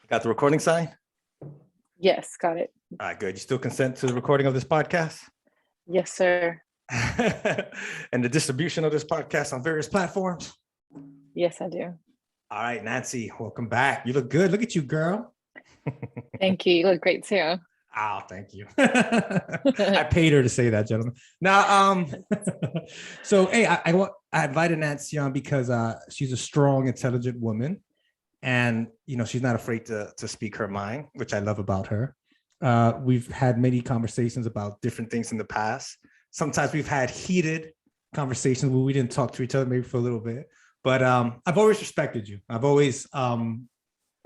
Got the recording sign? Yes, got it. All right, good. You still consent to the recording of this podcast? Yes, sir. And the distribution of this podcast on various platforms? Yes, I do. All right, Nancy, welcome back. You look good. Look at you, girl. Thank you. You look great too. Oh, thank you. I paid her to say that, gentlemen. Now, so hey, I invited Nancy on because she's a strong, intelligent woman, and she's not afraid to speak her mind, which I love about her. We've had many conversations about different things in the past. Sometimes we've had heated conversations where we didn't talk to each other maybe for a little bit, but I've always respected you. I've always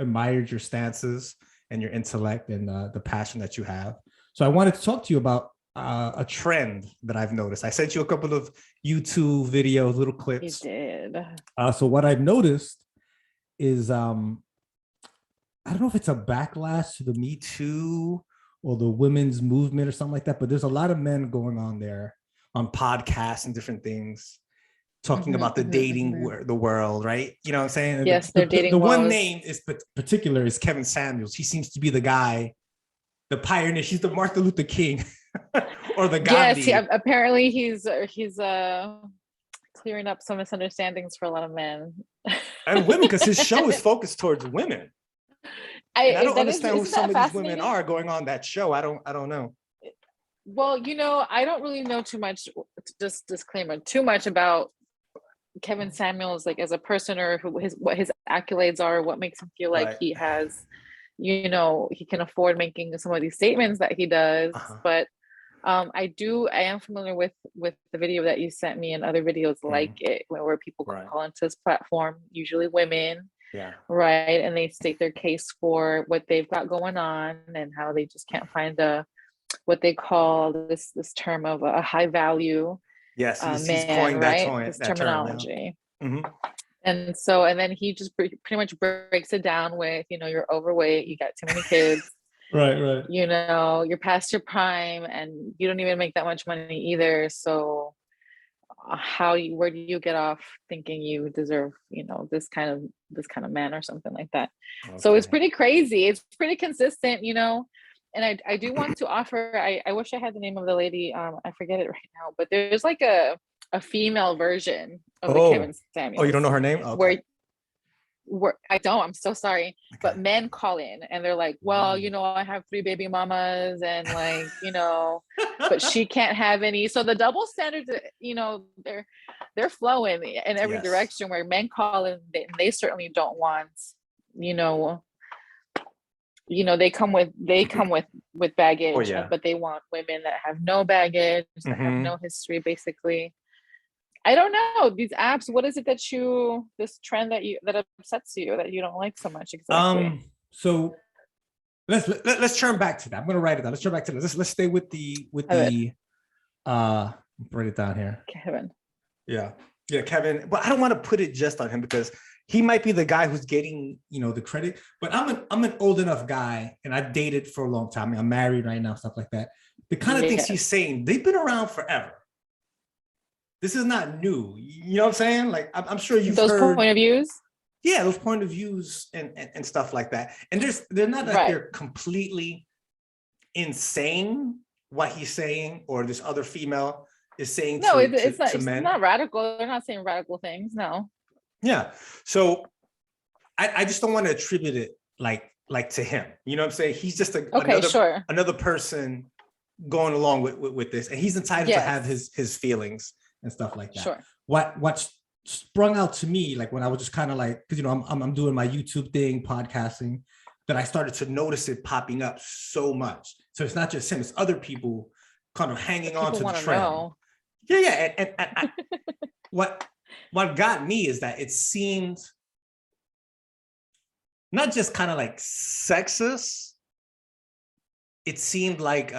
admired your stances and your intellect and the passion that you have. So I wanted to talk to you about a trend that I've noticed. I sent you a couple of YouTube videos, little clips. You did. So what I've noticed is, I don't know if it's a backlash to the Me Too or the women's movement or something like that, but there's a lot of men going on there on podcasts and different things, talking about the dating the world, right? You know what I'm saying? Yes, they're dating. The one name is particular is Kevin Samuels. He seems to be the guy, the pioneer. He's the Martin Luther King or the Gandhi. Yes, apparently he's clearing up some misunderstandings for a lot of men and women, because his show is focused towards women. I don't understand who some of these women are going on that show. I don't know. Well, I don't really know too much. Just disclaimer, too much about Kevin Samuels, like as a person, or what his accolades are, what makes him feel like he has, he can afford making some of these statements that he does. But I am familiar with the video that you sent me and other videos like it, where people call into this platform, usually women. Yeah. Right. And they state their case for what they've got going on and how they just can't find what they call this term of a high value. Yes, he's man, coined right? This that terminology. Term, yeah. And then he just pretty much breaks it down with, you're overweight, you got too many kids. Right. You're past your prime and you don't even make that much money either. So where do you get off thinking you deserve, this kind of man or something like that? Okay. So it's pretty crazy. It's pretty consistent, and I do want to offer, I wish I had the name of the lady. I forget it right now, but there's like a female version of the Kevin Samuels. Oh, you don't know her name? Okay. Where I don't, I'm so sorry. Okay. But men call in and they're like, well, I have 3 baby mamas and like, but she can't have any. So the double standards, they're flowing in every direction, where men call in and they certainly don't want, they come with baggage, but they want women that have no baggage, that have no history, basically. I don't know, these apps, what is it this trend that upsets you, that you don't like so much exactly? So let's turn back to that. I'm going to write it down. Let's turn back to this. Let's stay with the write it down here. Kevin. Yeah, Kevin. But I don't want to put it just on him, because he might be the guy who's getting, the credit. But I'm an old enough guy, and I've dated for a long time. I'm married right now, stuff like that. The kind of things he's saying, they've been around forever. This is not new. You know what I'm saying? Like, I'm sure you've heard those point of views. Yeah, those point of views and stuff like that. And they're not like they're completely insane what he's saying, or this other female is saying. No, it's not radical. They're not saying radical things. No. Yeah. So I just don't want to attribute it like to him. You know what I'm saying? He's just another person going along with this, and he's entitled to have his feelings and stuff like that. Sure. What sprung out to me, like when I was just kind of like, because I'm doing my YouTube thing, podcasting, that I started to notice it popping up so much. So it's not just him; it's other people kind of hanging on to the trend. Know. Yeah. And what got me is that it seemed not just kind of like sexist. It seemed like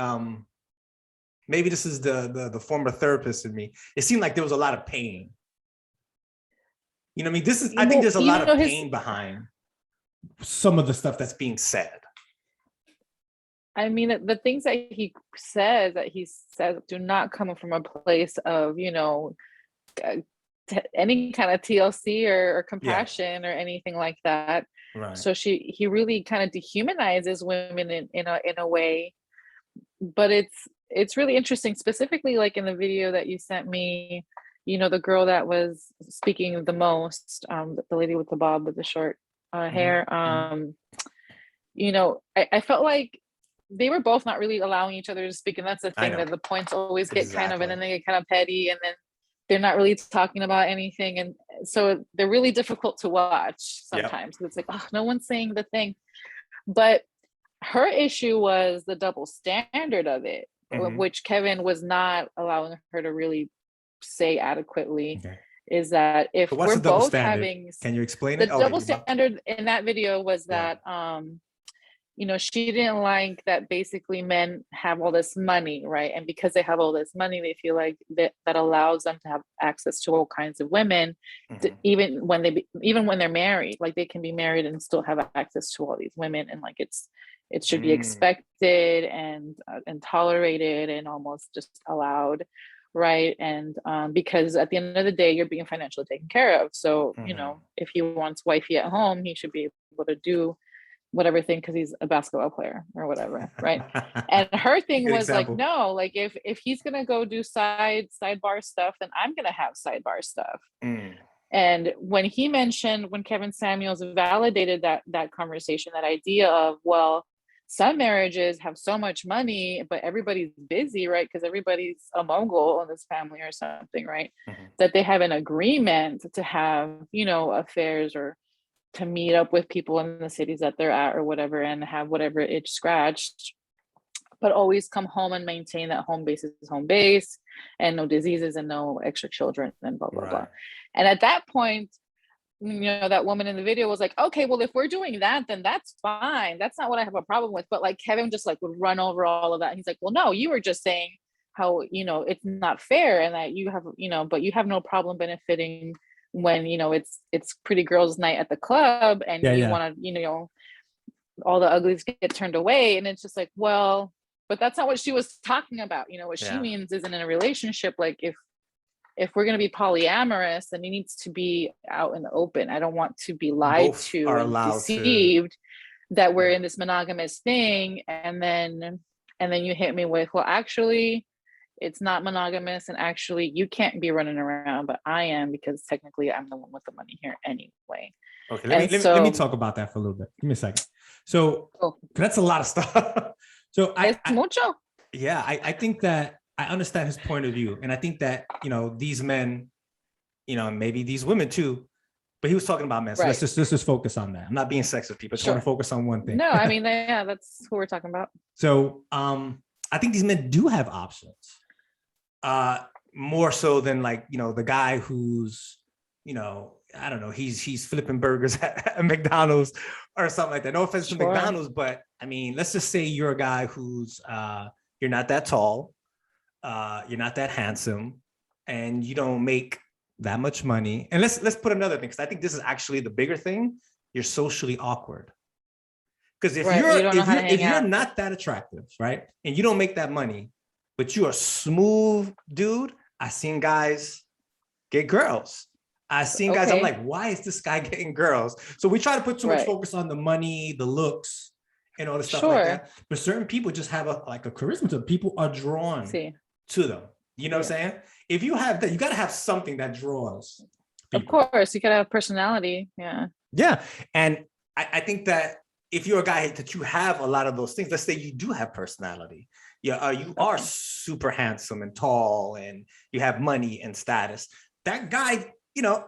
maybe this is the former therapist in me. It seemed like there was a lot of pain. You know what I mean? I think there's a lot of pain behind some of the stuff that's being said. I mean, the things that he says do not come from a place of, any kind of TLC or Yeah. compassion or anything like that. Right. So he really kind of dehumanizes women in a way. But it's really interesting, specifically like in the video that you sent me, the girl that was speaking the most, the lady with the bob with the short hair. I felt like they were both not really allowing each other to speak, and that's the I thing, know. that the points always get kind of, and Exactly. then they get kind of petty, and then they're not really talking about anything, and so they're really difficult to watch Yep. sometimes. It's like, oh, no one's saying the thing. But her issue was the double standard of it, which Kevin was not allowing her to really say adequately. Okay. Is that if So what's we're the double both standard? having Can you explain the it? Okay. double standard in that video was Yeah. that she didn't like that basically men have all this money, right? And because they have all this money, they feel like that allows them to have access to all kinds of women, even when they're married. Like, they can be married and still have access to all these women, and like it should be expected and tolerated and almost just allowed, right? And because at the end of the day, you're being financially taken care of. So if he wants wifey at home, he should be able to do whatever thing because he's a basketball player or whatever, right? And her thing Good was like, example. no, like if he's gonna go do sidebar stuff, then I'm gonna have sidebar stuff. And when Kevin Samuels validated that conversation, that idea of, well, some marriages have so much money, but everybody's busy, right? Because everybody's a mogul in this family or something, right? That they have an agreement to have, affairs or to meet up with people in the cities that they're at or whatever, and have whatever itch scratched, but always come home and maintain that home base is home base, and no diseases and no extra children and blah, blah, blah. And at that point, that woman in the video was like, okay, well, if we're doing that, then that's fine. That's not what I have a problem with. But like, Kevin just like would run over all of that. He's like, well, no, you were just saying how, it's not fair, and that you have, but you have no problem benefiting when, it's pretty girls night at the club, and you want to, all the uglies get turned away. And it's just like, well, but that's not what she was talking about. What she means is, in a relationship, like if we're going to be polyamorous, then it needs to be out in the open. I don't want to be lied Both to are and allowed deceived that we're in this monogamous thing. And then you hit me with, well, actually it's not monogamous, and actually you can't be running around, but I am, because technically I'm the one with the money here anyway. Okay, let me talk about that for a little bit. Give me a second. So that's a lot of stuff. So I think that I understand his point of view, and I think that these men, maybe these women too, but he was talking about men. So let's just focus on that. I'm not being sexist, people. I just want to focus on one thing. No, I mean, that's who we're talking about. So I think these men do have options, more so than like the guy who's I don't know, he's flipping burgers at McDonald's or something like that. No offense to McDonald's, but I mean, let's just say you're a guy who's you're not that tall, you're not that handsome, and you don't make that much money. And let's put another thing, because I think this is actually the bigger thing. You're socially awkward. Because if you're not that attractive, right, and you don't make that money, but you're a smooth dude, I've seen guys get girls. I've seen guys, I'm like, why is this guy getting girls? So we try to put too much focus on the money, the looks, and all the stuff like that. But certain people just have a charisma to them. People are drawn to them. You know what I'm saying? If you have that, you got to have something that draws people. Of course, you got to have personality. Yeah. Yeah. And I think that if you're a guy that you have a lot of those things, let's say you do have personality. Yeah, you are super handsome and tall, and you have money and status. That guy,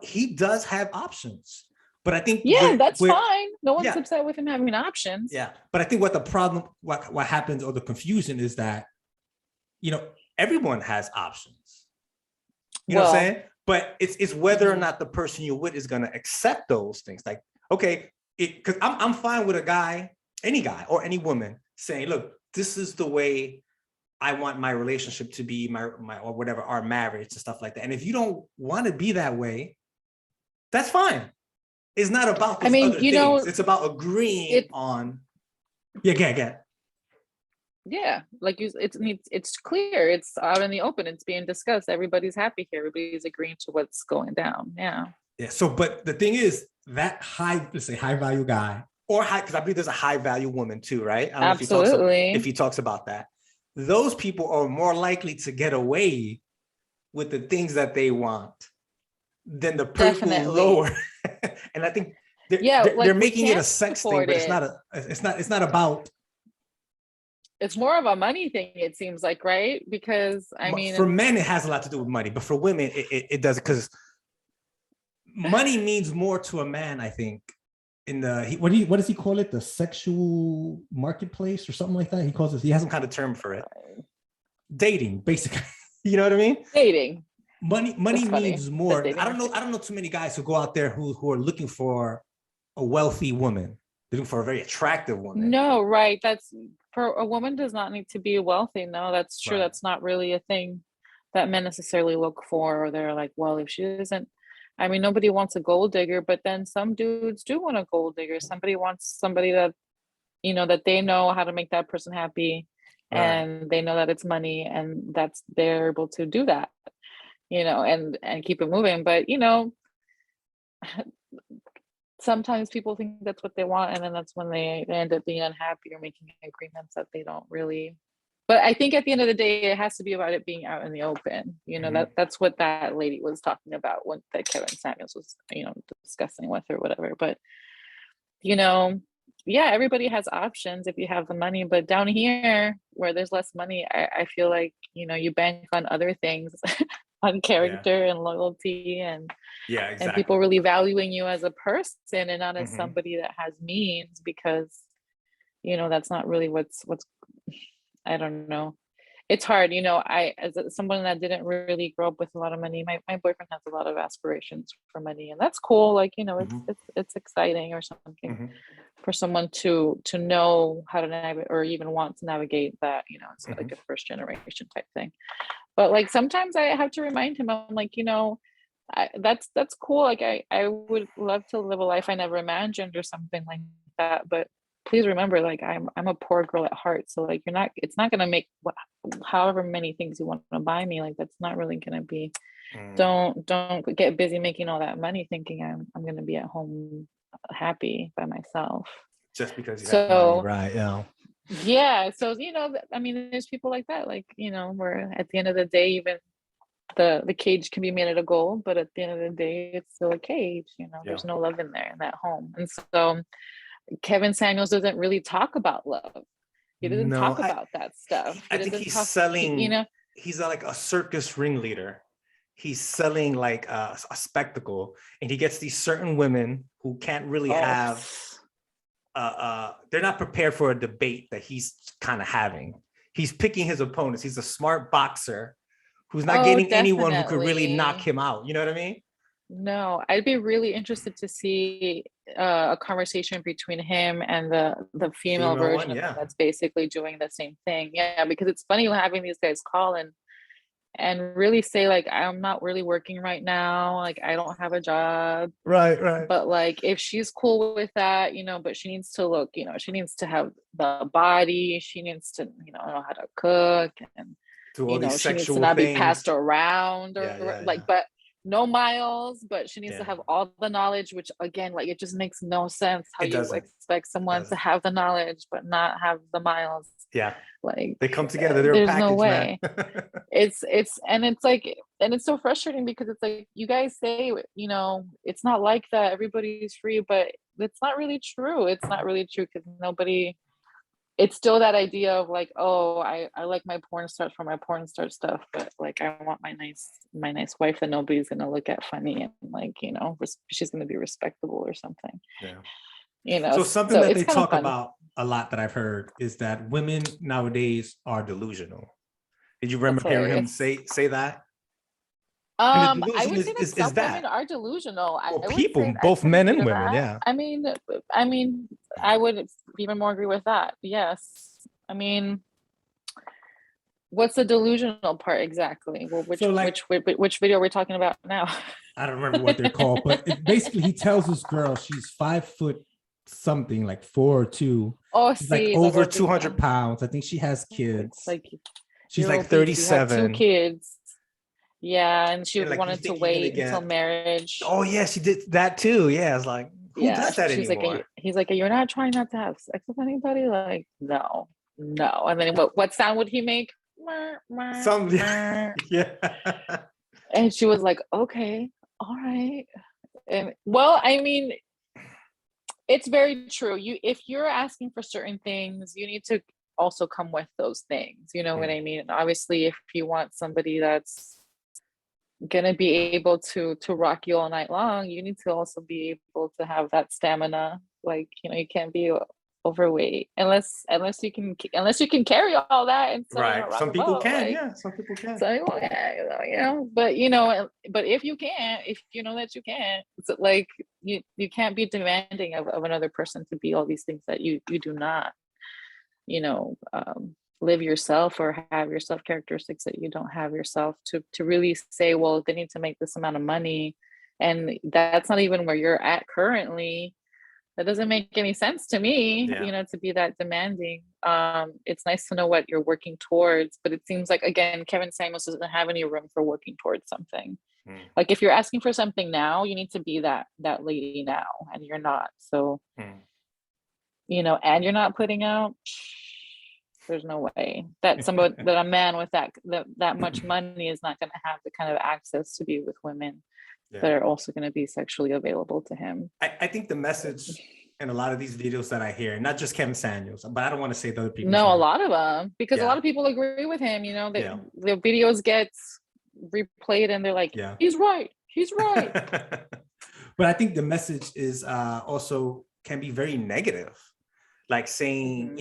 he does have options. But I think that's fine. No one's upset with him having options. Yeah. But I think what the problem, what happens, or the confusion is that, everyone has options. You know what I'm saying? But it's whether or not the person you're with is going to accept those things. Like, okay, because I'm fine with a guy, any guy or any woman saying, look, this is the way I want my relationship to be, my or whatever, our marriage and stuff like that. And if you don't want to be that way, that's fine. It's not about those other things. It's about agreeing on. Yeah, get. Yeah, like it's clear, it's out in the open, it's being discussed, everybody's happy here, everybody's agreeing to what's going down. Yeah. Yeah. So, but the thing is, that high, let's say high value guy, or high, because I believe there's a high value woman too, right? I don't know if Absolutely. he talks about that. Those people are more likely to get away with the things that they want than the people Definitely. lower. And I think they're, Yeah, they're, they're like we making it a can't sex thing, afford but it's it. not a, it's not about. It's more of a money thing, it seems like, right? Because I For mean, men, it has a lot to do with money, but for women, it does, because money means more to a man, I think. In the what does he call it? The sexual marketplace or something like that. He calls it. He has some kind of term for it. Dating, basically. You know what I mean? dating. Money That's funny. means The more. dating market. I don't know too many guys who go out there who are looking for a wealthy woman. They're looking for a very attractive woman. No, right. That's for a woman does not need to be wealthy. No, that's true. Right. That's not really a thing that men necessarily look for, or they're like, well, if she isn't, I mean, nobody wants a gold digger, but then some dudes do want a gold digger. Somebody wants somebody that, that they know how to make that person happy, Right. and they know that it's money, and that's they're able to do that, and keep it moving. But sometimes people think that's what they want, and then that's when they end up being unhappy or making agreements that they don't really. But I think at the end of the day, it has to be about it being out in the open. That's what that lady was talking about when that Kevin Samuels was, discussing with or whatever. But you know, yeah, everybody has options if you have the money. But down here where there's less money, I feel like, you bank on other things, on Yeah. character and loyalty, Yeah. and people Exactly. really valuing you as a person and not as Mm-hmm. somebody that has means, because that's not really what's I don't know. It's hard, I as someone that didn't really grow up with a lot of money, my boyfriend has a lot of aspirations for money, and that's cool. Like, it's Mm-hmm. it's exciting or something Mm-hmm. for someone to know how to navigate or even want to navigate that. It's Mm-hmm. like a first generation type thing. But like sometimes I have to remind him, I'm like, that's cool. Like I would love to live a life I never imagined or something like that. But please remember, like I'm a poor girl at heart. So like it's not gonna make however many things you want to buy me. Like that's not really gonna be. Mm. Don't get busy making all that money thinking I'm gonna be at home happy by myself. Just because you have money, So right? Yeah. yeah, so I mean, there's people like that, like where at the end of the day, even the cage can be made out of gold, but at the end of the day, it's still a cage. Yeah. There's no love in there in that home. And so Kevin Samuels doesn't really talk about love. He doesn't No, talk about that stuff. I He think doesn't he's talk. selling. He's like a circus ringleader. He's selling like a spectacle, and he gets these certain women who can't really Oh, have. They're not prepared for a debate that he's kind of having. He's picking his opponents. He's a smart boxer who's not oh, getting anyone who could really knock definitely. him out. You know what I mean? No, I'd be really interested to see a conversation between him and the female Female version one, of him yeah. that's basically doing the same thing. Yeah, because it's funny having these guys call and really say like, I'm not really working right now, like I don't have a job. Right, right. But like if she's cool with that, but she needs to look, she needs to have the body, she needs to, know how to cook, and Do all these she needs to sexual not be passed things. around Yeah, or yeah, like, yeah. but no miles, but she needs to Yeah. have all the knowledge, which again, like it just makes no sense how It you doesn't. expect It someone to doesn't. have the knowledge but not have the miles. Yeah. Like They come together. They're a there's no package, man. way. It's like, and it's so frustrating because it's like you guys say, it's not like that, everybody's free, but it's not really true. It's not really true because nobody, it's still that idea of like, oh, I like my porn stars for my porn star stuff, but like I want my nice wife that nobody's gonna look at funny, and like, she's gonna be respectable or something. Yeah. you know So something so that it's they kind of talk fun. about a lot that I've heard is that women nowadays are delusional. Did you That's remember hearing him hilarious. say that? And the I delusion would say that is some women that. are delusional. I Well, would people, say I both could men agree and to women, that. yeah. I mean, I would even more agree with that. Yes. I mean, what's the delusional part exactly? Well, So like, which video are we talking about now? I don't remember what they're called, but basically he tells this girl she's 5 foot something, like 4 or 2. Oh, She's like see, la over gordita. 200 pounds. I think she has kids. Like She's you're like obese. You have 2 37. kids. Yeah, and she And like, you wanted to think you're gonna wait until get, marriage. oh yeah, she did that too. Yeah, it's like, who Yeah, does that she's like, anymore? he's like, you're not trying not to have sex with anybody? Like, no, no. And then what sound would he make? Meh, meh, Some, meh. yeah. And she was like, okay, all right. And well, I mean, it's very true. If you're asking for certain things, you need to also come with those things. You know what I mean? And obviously, if you want somebody that's gonna be able to rock you all night long, you need to also be able to have that stamina. Like, you can't be overweight unless you can carry all that and still, Right. rock Some a people boat. can. Like, Yeah. Some people can. so but but if you can't, if you know that you can't, it's like you can't be demanding of another person to be all these things that you do not, live yourself or have yourself characteristics that you don't have yourself to really say, well, they need to make this amount of money, and that's not even where you're at currently. That doesn't make any sense to me, Yeah. to be that demanding. It's nice to know what you're working towards, but it seems like, again, Kevin Samuels doesn't have any room for working towards something. Like, if you're asking for something now, you need to be that lady now, and you're not. So, and you're not putting out, there's no way that that a man with that much money is not going to have the kind of access to be with women that are also going to be sexually available to him. I think the message in a lot of these videos that I hear, not just Kevin Samuels, but I don't want to say the other people. No, a lot of them, because a lot of people agree with him. The videos get replayed and they're like, he's right. But I think the message is also can be very negative, like saying,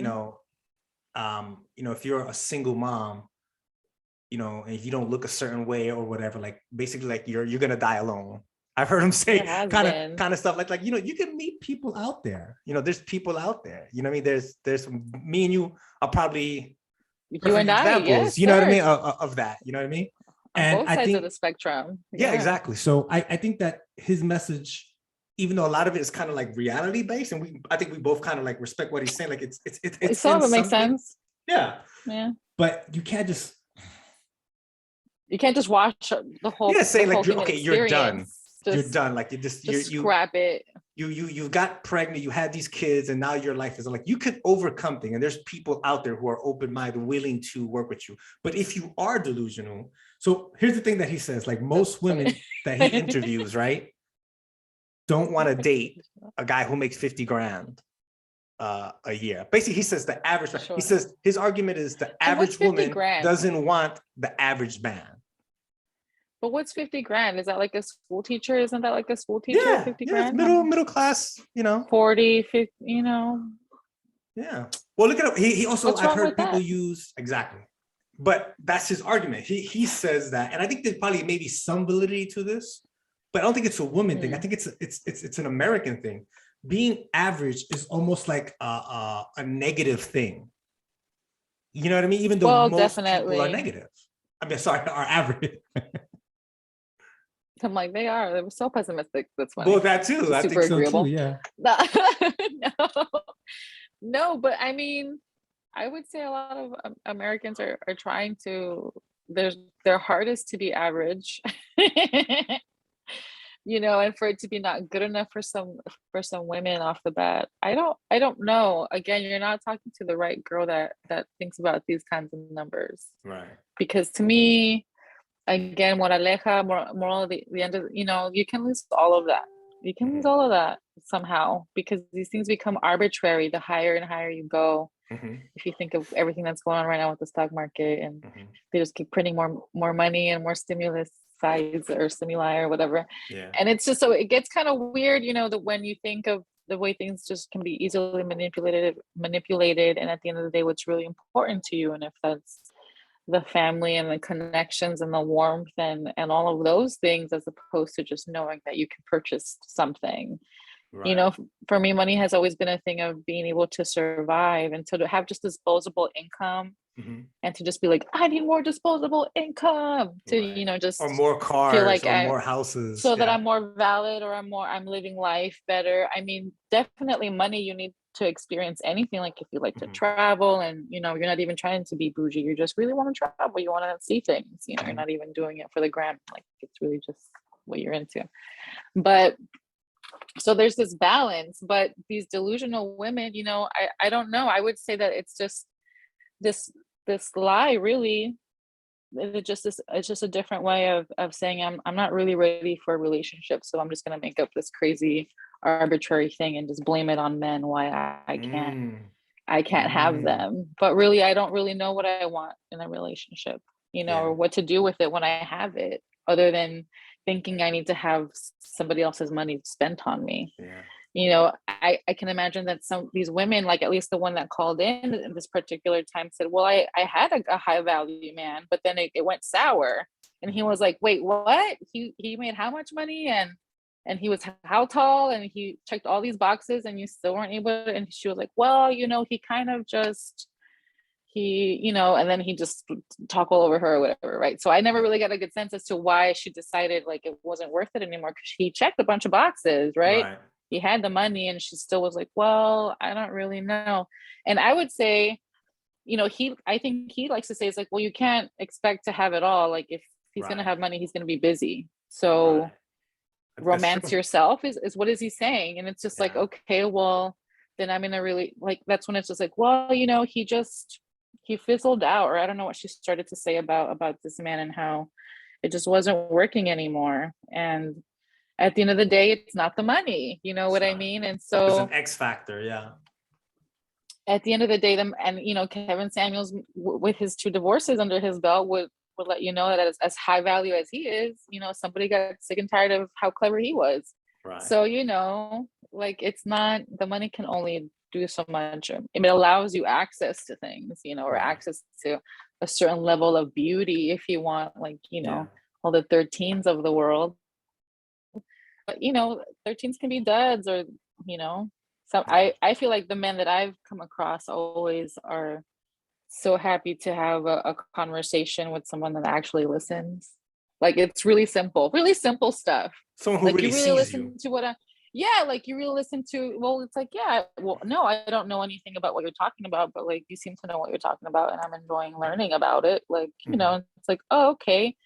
if you're a single mom, if you don't look a certain way or whatever, like basically like you're gonna die alone. I've heard him say kind of stuff like you can meet people out there. There's people out there. You know what I mean? There's me and you are probably you and examples. I, yes, you know what I mean of that. You know what I mean? On both sides of the spectrum. Yeah, exactly. So I think that his message, even though a lot of it is kind of like reality based, and I think we both kind of like respect what he's saying. Like it's some of it makes sense. Yeah. But you can't just watch the whole. Yeah, say like you're done. You're done. Like you scrap it. You got pregnant. You had these kids, and now your life is like you could overcome things. And there's people out there who are open minded, willing to work with you. But if you are delusional, so here's the thing that he says: like most women that he interviews, right, don't want to date a guy who makes 50 grand a year. Basically, he says the average. Sure. He says his argument is the average woman doesn't want the average man. But what's 50 grand? Is that like a school teacher? Isn't that like a school teacher? Yeah, 50 grand? Middle class, 40, 50, Yeah. Well, look at it. He also, I've heard people use, exactly. But that's his argument. He says that, and I think there's probably maybe some validity to this, but I don't think it's a woman thing. I think it's an American thing. Being average is almost like a negative thing. You know what I mean? Even though most people are negative. I mean, sorry, are average. I'm like, they were so pessimistic. That's funny. Well, that too. I think agreeable. So too, yeah. No, but I mean, I would say a lot of Americans are trying to, their hardest to be average. And for it to be not good enough for some women off the bat. I don't know. Again, you're not talking to the right girl that thinks about these kinds of numbers. Right. Because to me, again, moraleja, moral, the end of, you can lose all of that. You can lose all of that somehow, because these things become arbitrary the higher and higher you go. If you think of everything that's going on right now with the stock market, and they just keep printing more money and more stimulus size or stimuli or whatever. Yeah. And it's just, so it gets kind of weird, that when you think of the way things just can be easily manipulated, and at the end of the day, what's really important to you, and if that's the family and the connections and the warmth and all of those things, as opposed to just knowing that you can purchase something. Right. For me, money has always been a thing of being able to survive, and so to have just disposable income and to just be like, I need more disposable income to, you know, just or more cars feel like or more houses, so that I'm more valid, or I'm living life better. I mean, definitely money you need to experience anything. Like if you like to travel and, you know, you're not even trying to be bougie, you just really want to travel, you want to see things, you know, you're not even doing it for the gram, like it's really just what you're into. But so there's this balance, but these delusional women, you know, I don't know, I would say that it's just this lie, really. It's just a different way of saying I'm not really ready for a relationship, so I'm just going to make up this crazy arbitrary thing and just blame it on men why I can't have them. But really, I don't really know what I want in a relationship, you know, or what to do with it when I have it, other than thinking I need to have somebody else's money spent on me. You know, I can imagine that some these women, like at least the one that called in this particular time, said, well, I had a high value man, but then it went sour. And he was like, wait, what? He made how much money? And he was how tall? And he checked all these boxes and you still weren't able to. And she was like, well, you know, he kind of just, you know, and then he just talk all over her or whatever, right? So I never really got a good sense as to why she decided like it wasn't worth it anymore, because he checked a bunch of boxes, right? He had the money, and she still was like, well, I don't really know. And I would say, you know, I think he likes to say, it's like, well, you can't expect to have it all. Like if he's going to have money, he's going to be busy. So romance yourself is what is he saying? And it's just like, okay, well, then I'm in a really, like, that's when it's just like, well, you know, he fizzled out, or I don't know what she started to say about this man and how it just wasn't working anymore. And at the end of the day, it's not the money, you know what I mean? And so it's an X factor. At the end of the day, and you know, Kevin Samuels with his 2 divorces under his belt would let you know that as high value as he is, you know, somebody got sick and tired of how clever he was. So, you know, like it's not, the money can only do so much. It allows you access to things, you know, or access to a certain level of beauty if you want, like, you know, all the 13s of the world. But you know, 13s can be duds, or you know, so I feel like the men that I've come across always are so happy to have a conversation with someone that actually listens. Like it's really simple stuff. Someone who like really you really sees listen you. to what like you really listen to, well, it's like, well, no, I don't know anything about what you're talking about, but like you seem to know what you're talking about, and I'm enjoying learning about it. Like, you know, it's like, oh, okay.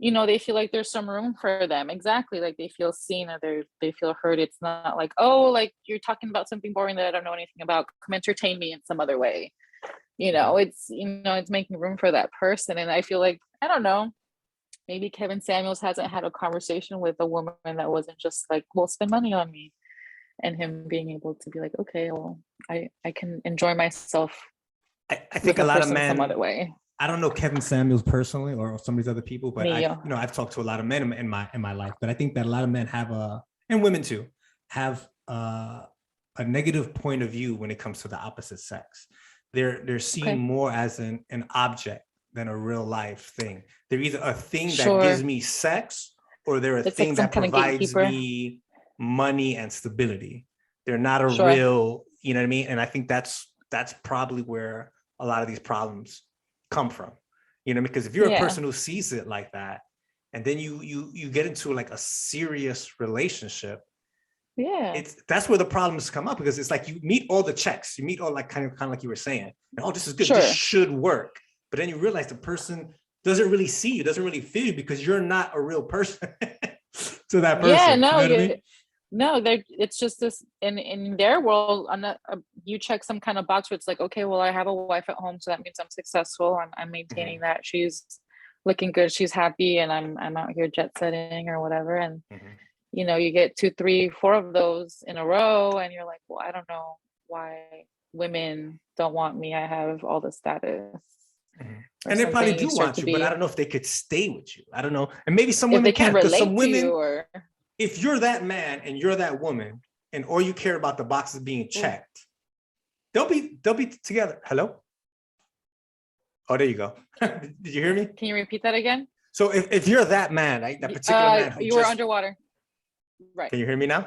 You know, they feel like there's some room for them. Exactly. Like they feel seen, or they feel heard. It's not like, oh, like you're talking about something boring that I don't know anything about. Come entertain me in some other way. You know, it's, you know, it's making room for that person. And I feel like, I don't know, maybe Kevin Samuels hasn't had a conversation with a woman that wasn't just like, well, spend money on me. And him being able to be like, okay, well, I can enjoy myself. I think a lot of men, some other way. I don't know Kevin Samuels personally or some of these other people, but I've talked to a lot of men in my life, but I think that a lot of men have and women too, have a negative point of view when it comes to the opposite sex. They're seen more as an object than a real life thing. They're either a thing that gives me sex, or they're a thing that provides me money and stability. They're not a real, you know what I mean? And I think that's probably where a lot of these problems come from, you know, because if you're a person who sees it like that, and then you get into like a serious relationship, that's where the problems come up, because it's like you meet all the checks, you meet all like kind of like you were saying, and, oh, this is good, this should work, but then you realize the person doesn't really see you, doesn't really feel you, because you're not a real person to that person. No, you know what I mean? No, it's just this in their world. You check some kind of box where it's like, okay, well, I have a wife at home, so that means I'm successful. I'm maintaining that. She's looking good. She's happy, and I'm out here jet setting or whatever. And you know, you get 2, 3, 4 of those in a row, and you're like, well, I don't know why women don't want me. I have all the status. And they probably do want you, but I don't know if they could stay with you. I don't know. And maybe some women can, because some women, if you're that man and you're that woman, and all you care about the boxes being checked, they'll be together. Hello? Oh, there you go. Did you hear me? Can you repeat that again? So if you're that man, that particular man who you were underwater. Right. Can you hear me now?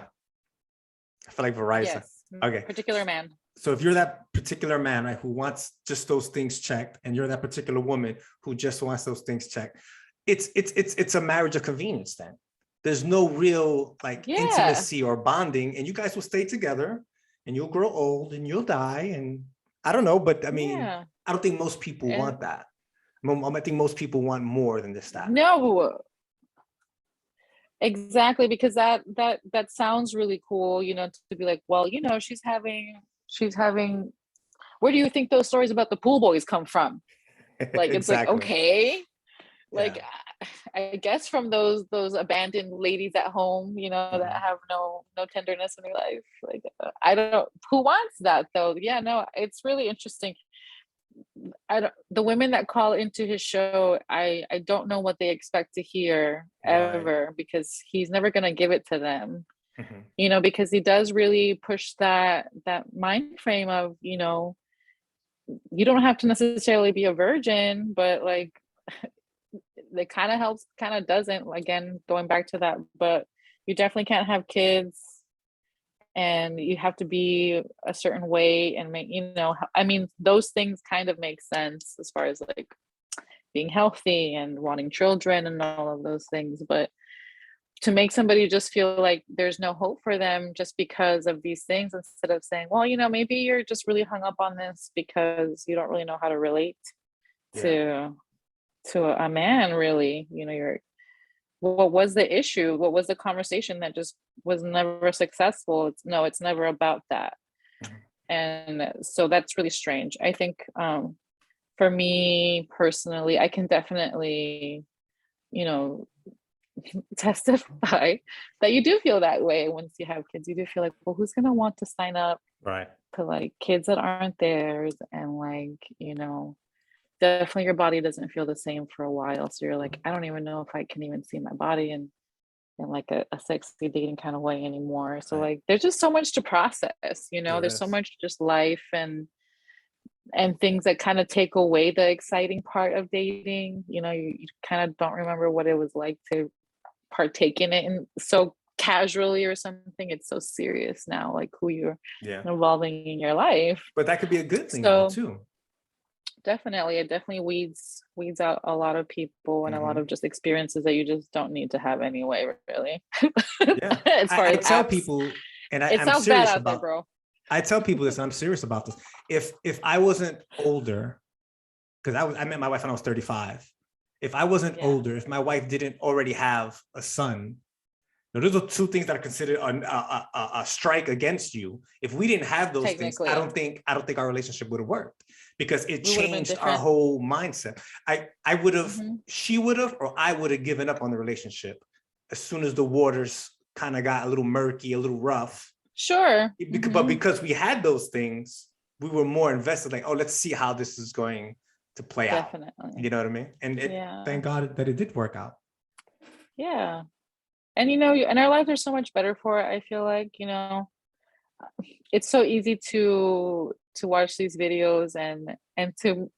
I feel like Verizon. Yes. Okay. Particular man. So if you're that particular man, right, who wants just those things checked, and you're that particular woman who just wants those things checked, it's a marriage of convenience then. There's no real like intimacy or bonding, and you guys will stay together and you'll grow old and you'll die. And I don't know, but I mean, I don't think most people want that. I think most people want more than this, that. No, exactly, because that sounds really cool, you know, to be like, well, you know, she's having, where do you think those stories about the pool boys come from? Like, it's like, okay, like, I guess from those abandoned ladies at home, you know, that have no tenderness in their life. Like, I don't know who wants that though. Yeah, no, it's really interesting. The women that call into his show, I don't know what they expect to hear ever, because he's never going to give it to them. You know, because he does really push that mind frame of, you know, you don't have to necessarily be a virgin, but like, it kind of helps, kind of doesn't, again, going back to that, but you definitely can't have kids, and you have to be a certain way and make, you know, I mean, those things kind of make sense as far as like being healthy and wanting children and all of those things. But to make somebody just feel like there's no hope for them just because of these things, instead of saying, well, you know, maybe you're just really hung up on this because you don't really know how to relate to a man, really, you know, what was the issue? What was the conversation that just was never successful? It's never about that. And so that's really strange. I think for me personally, I can definitely, you know, testify that you do feel that way once you have kids. You do feel like, well, who's gonna want to sign up to like kids that aren't theirs? And like, you know, definitely your body doesn't feel the same for a while. So you're like, I don't even know if I can even see my body in like a sexy dating kind of way anymore. So like, there's just so much to process, you know, there's so much just life and things that kind of take away the exciting part of dating. You know, you kind of don't remember what it was like to partake in it and so casually or something. It's so serious now, like who you're involving in your life. But that could be a good thing though, too. Definitely, it definitely weeds out a lot of people and a lot of just experiences that you just don't need to have anyway, really. As far as I tell people, and I'm sounds serious bad out about, there, bro. I tell people this, and I'm serious about this. If I wasn't older, because I met my wife when I was 35. If I wasn't older, if my wife didn't already have a son, now, those are two things that are considered a strike against you. If we didn't have those things, I don't think our relationship would have worked, because it changed our whole mindset. I would have, she would have, or I would have given up on the relationship as soon as the waters kind of got a little murky, a little rough. Sure. But because we had those things, we were more invested, like, oh, let's see how this is going to play out. You know what I mean? And thank God that it did work out. Yeah. And, you know, and our lives are so much better for it. I feel like, you know, it's so easy to watch these videos and to,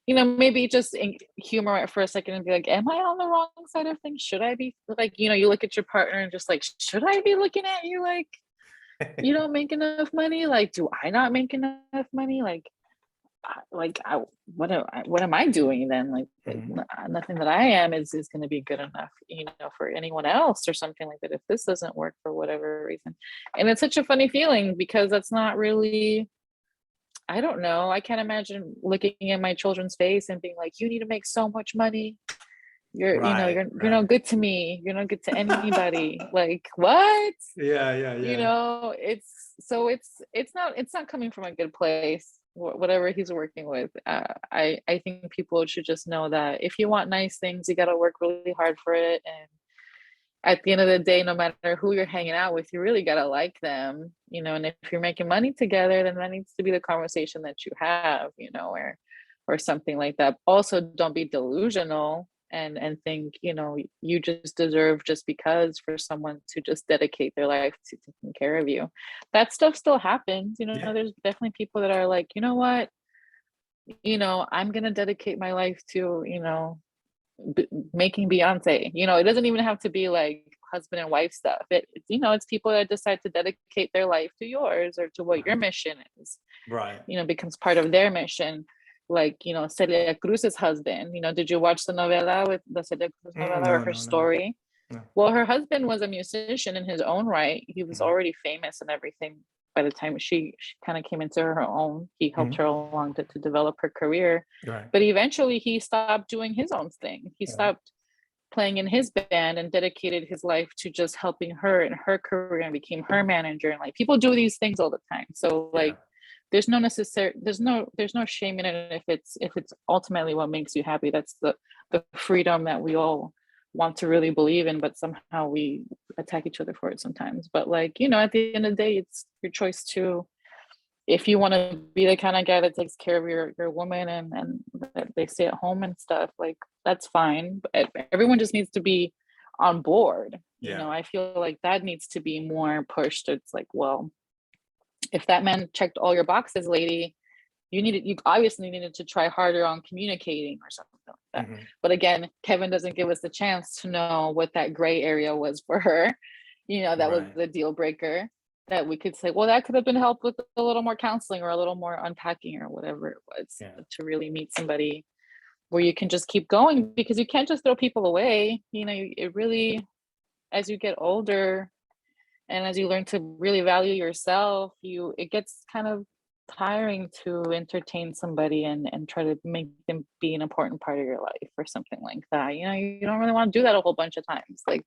you know, maybe just humor it for a second and be like, am I on the wrong side of things? Should I be like, you know, you look at your partner and just like, should I be looking at you like you don't make enough money? Like, do I not make enough money? What am I doing then? Like, nothing that I am is going to be good enough, you know, for anyone else or something like that, if this doesn't work for whatever reason. And it's such a funny feeling, because that's not really, I don't know, I can't imagine looking in my children's face and being like, you need to make so much money, you're no good to me, you're not good to anybody. Like, what? Yeah. You know, it's not coming from a good place, whatever he's working with. I think people should just know that if you want nice things, you got to work really hard for it. And at the end of the day, no matter who you're hanging out with, you really got to like them, you know. And if you're making money together, then that needs to be the conversation that you have, you know, or something like that. Also, don't be delusional and think, you know, you just deserve just because for someone to just dedicate their life to taking care of you. That stuff still happens, you know. There's definitely people that are like, you know what, you know, I'm gonna dedicate my life to, you know, making Beyonce. You know, it doesn't even have to be like husband and wife stuff. It's people that decide to dedicate their life to yours or to what your mission is. Right. Becomes part of their mission. Like, Celia Cruz's husband, did you watch the novela with the Celia Cruz novela or her story? No. Well, her husband was a musician in his own right. He was already famous and everything by the time she kind of came into her own. He helped her along to develop her career. Right. But eventually he stopped doing his own thing. He stopped playing in his band and dedicated his life to just helping her in her career and became her manager. And like, people do these things all the time. So like, there's no shame in it if it's ultimately what makes you happy. That's the freedom that we all want to really believe in, but somehow we attack each other for it sometimes. But like, at the end of the day, it's your choice to, if you want to be the kind of guy that takes care of your woman and that they stay at home and stuff, like, that's fine. But everyone just needs to be on board. I feel like that needs to be more pushed. It's like, well, if that man checked all your boxes, lady, you obviously needed to try harder on communicating or something like that. But again, Kevin doesn't give us the chance to know what that gray area was for her. That was the deal breaker, that we could say, well, that could have been helped with a little more counseling or a little more unpacking or whatever it was, to really meet somebody where you can just keep going, because you can't just throw people away. It really, as you get older and as you learn to really value yourself, it gets kind of tiring to entertain somebody and try to make them be an important part of your life or something like that. You don't really want to do that a whole bunch of times. Like,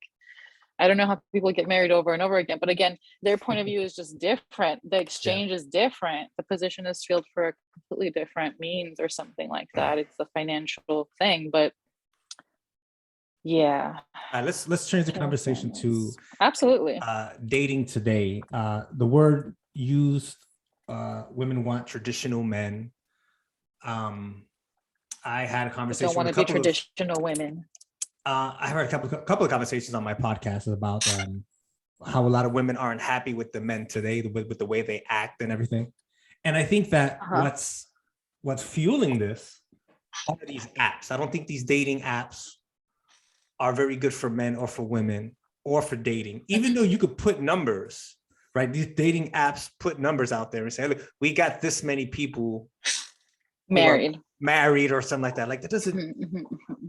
I don't know how people get married over and over again, but again, their point of view is just different. The exchange is different. The position is filled for a completely different means or something like that. It's a financial thing, but yeah. Let's change the conversation to absolutely dating today. The word used, women want traditional men. I had a conversation. Don't want to be traditional women. I heard a couple of conversations on my podcast about how a lot of women aren't happy with the men today, with the way they act and everything. And I think that what's fueling this are these apps. I don't think these dating apps are very good for men or for women or for dating, even though you could put numbers, right? These dating apps put numbers out there and say, look, we got this many people married or something like that. Like, that doesn't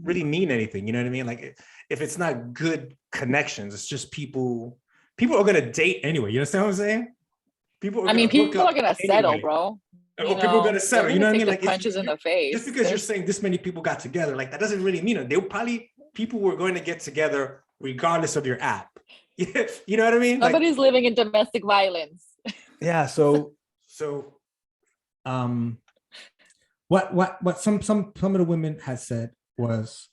really mean anything. You know what I mean? Like, if it's not good connections, it's just people are going to date anyway. You understand what I'm saying? People are going to settle, bro. People are going to settle. You know what I mean? Like, punches in the face. Just because you're saying this many people got together, like, that doesn't really mean it. People were going to get together regardless of your app. You know what I mean? Nobody's living in domestic violence. Yeah. So what some of the women has said was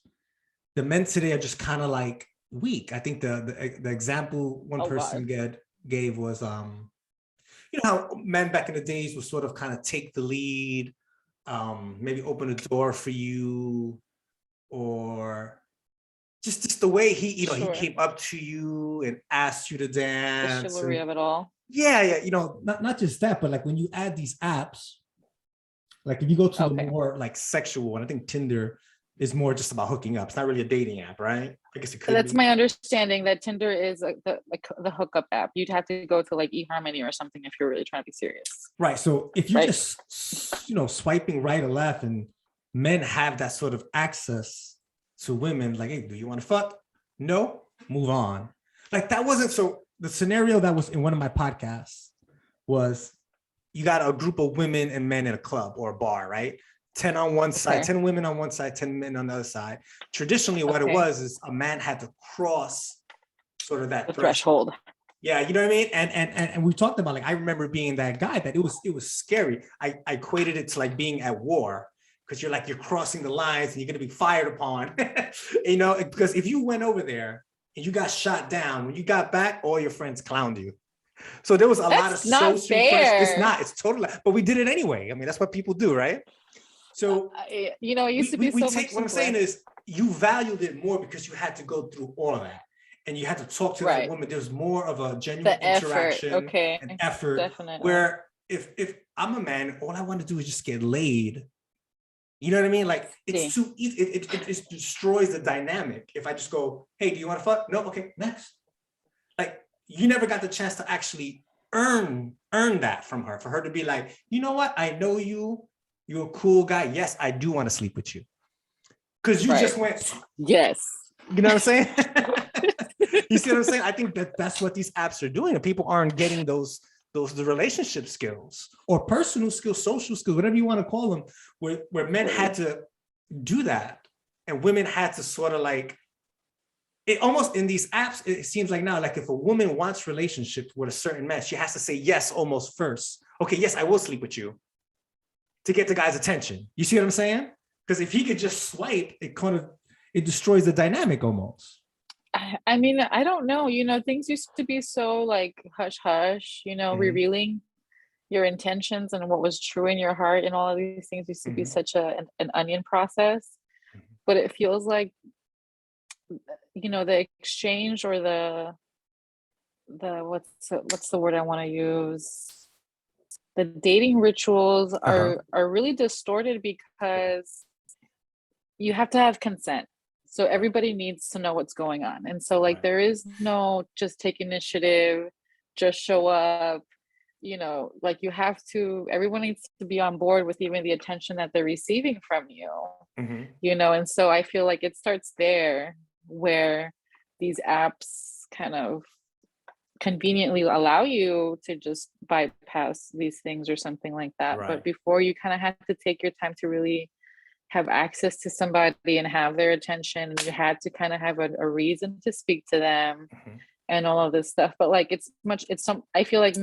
the men today are just kind of like weak. I think the example one person gave was how men back in the days would sort of kind of take the lead, maybe open a door for you, or just the way he came up to you and asked you to dance. The chivalry of it all. Yeah. Not just that, but like when you add these apps, like if you go to the more like sexual, and I think Tinder is more just about hooking up. It's not really a dating app, right? I guess it could. That's my understanding, that Tinder is the hookup app. You'd have to go to like eHarmony or something if you're really trying to be serious. Right. So if you're just swiping right or left, and men have that sort of access to women, like, hey, do you want to fuck? No, move on. Like, that wasn't so. The scenario that was in one of my podcasts was, you got a group of women and men in a club or a bar, right? 10 on one side, 10 women on one side, 10 men on the other side. Traditionally, what it was is a man had to cross sort of that threshold. Yeah, you know what I mean? And we talked about, like, I remember being that guy that it was scary. I equated it to like being at war, because you're crossing the lines and you're gonna be fired upon. Because if you went over there and you got shot down, when you got back, all your friends clowned you. So there was a lot of social pressure. It's totally, but we did it anyway. I mean, that's what people do, right? So it used to be so much. What I'm saying is, you valued it more because you had to go through all of that, and you had to talk to that woman. There's more of a genuine interaction, and effort. Definitely. Where if I'm a man, all I want to do is just get laid. You know what I mean? Like, it's too easy. It destroys the dynamic. If I just go, hey, do you want to fuck? No, okay, next. like you never got the chance to actually earn that from her, for her to be like, you know what, I know you're a cool guy, yes, I do want to sleep with you, because you just went, yes, you know what I'm saying? You see what I'm saying? I think that's what these apps are doing, and people aren't getting the relationship skills or personal skills, social skills, whatever you want to call them, where men had to do that and women had to sort of like, it almost in these apps, it seems like now, like if a woman wants relationship with a certain man, she has to say yes almost first. Okay, yes, I will sleep with you, to get the guy's attention. You see what I'm saying? Because if he could just swipe, it destroys the dynamic almost. I mean, I don't know, things used to be so like hush hush, revealing your intentions and what was true in your heart, and all of these things used to be such an onion process. But it feels like, the exchange, or the what's the word I want to use, the dating rituals are really distorted, because you have to have consent, so everybody needs to know what's going on. And so like there is no just take initiative, just show up, like everyone needs to be on board with even the attention that they're receiving from you. And so I feel like it starts there, where these apps kind of conveniently allow you to just bypass these things or something like that. But before, you kind of have to take your time to really have access to somebody and have their attention. You had to kind of have a reason to speak to them and all of this stuff. But like I feel like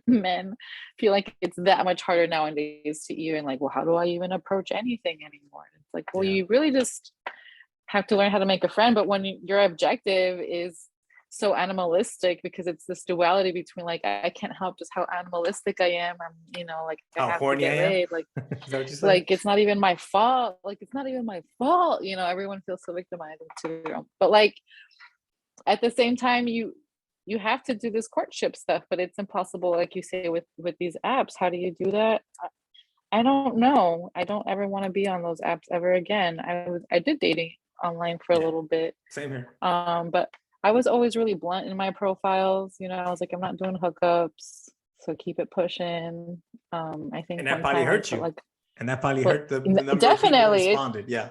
men feel like it's that much harder nowadays to even like, well, how do I even approach anything anymore? It's like, well, you really just have to learn how to make a friend. But when your objective is so animalistic, because it's this duality between like, I can't help just how animalistic I am, I'm like I have to get laid, like like it's not even my fault, everyone feels so victimized too. But like at the same time, you have to do this courtship stuff, but it's impossible, like you say, with these apps. How do you do that? I don't know. I don't ever want to be on those apps ever again. I did dating online for a little bit. Same here. But I was always really blunt in my profiles. I was like, I'm not doing hookups, so keep it pushing. I think, and that probably hurt you. Like, and that probably hurt the number definitely, of people who responded. Yeah.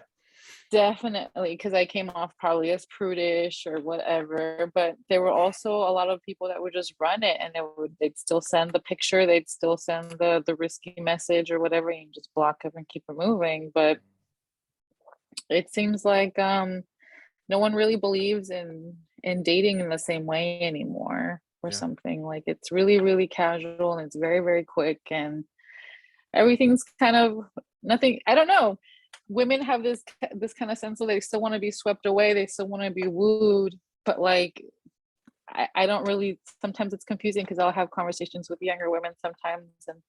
Definitely, because I came off probably as prudish or whatever. But there were also a lot of people that would just run it, and they'd still send the picture, they'd still send the risky message or whatever, and you just block them and keep it moving. But it seems like no one really believes in dating in the same way anymore, or something. Like it's really, really casual, and it's very, very quick, and everything's kind of nothing. I don't know. Women have this kind of sense of they still want to be swept away, they still want to be wooed, but like I don't really. Sometimes it's confusing, because I'll have conversations with younger women sometimes, and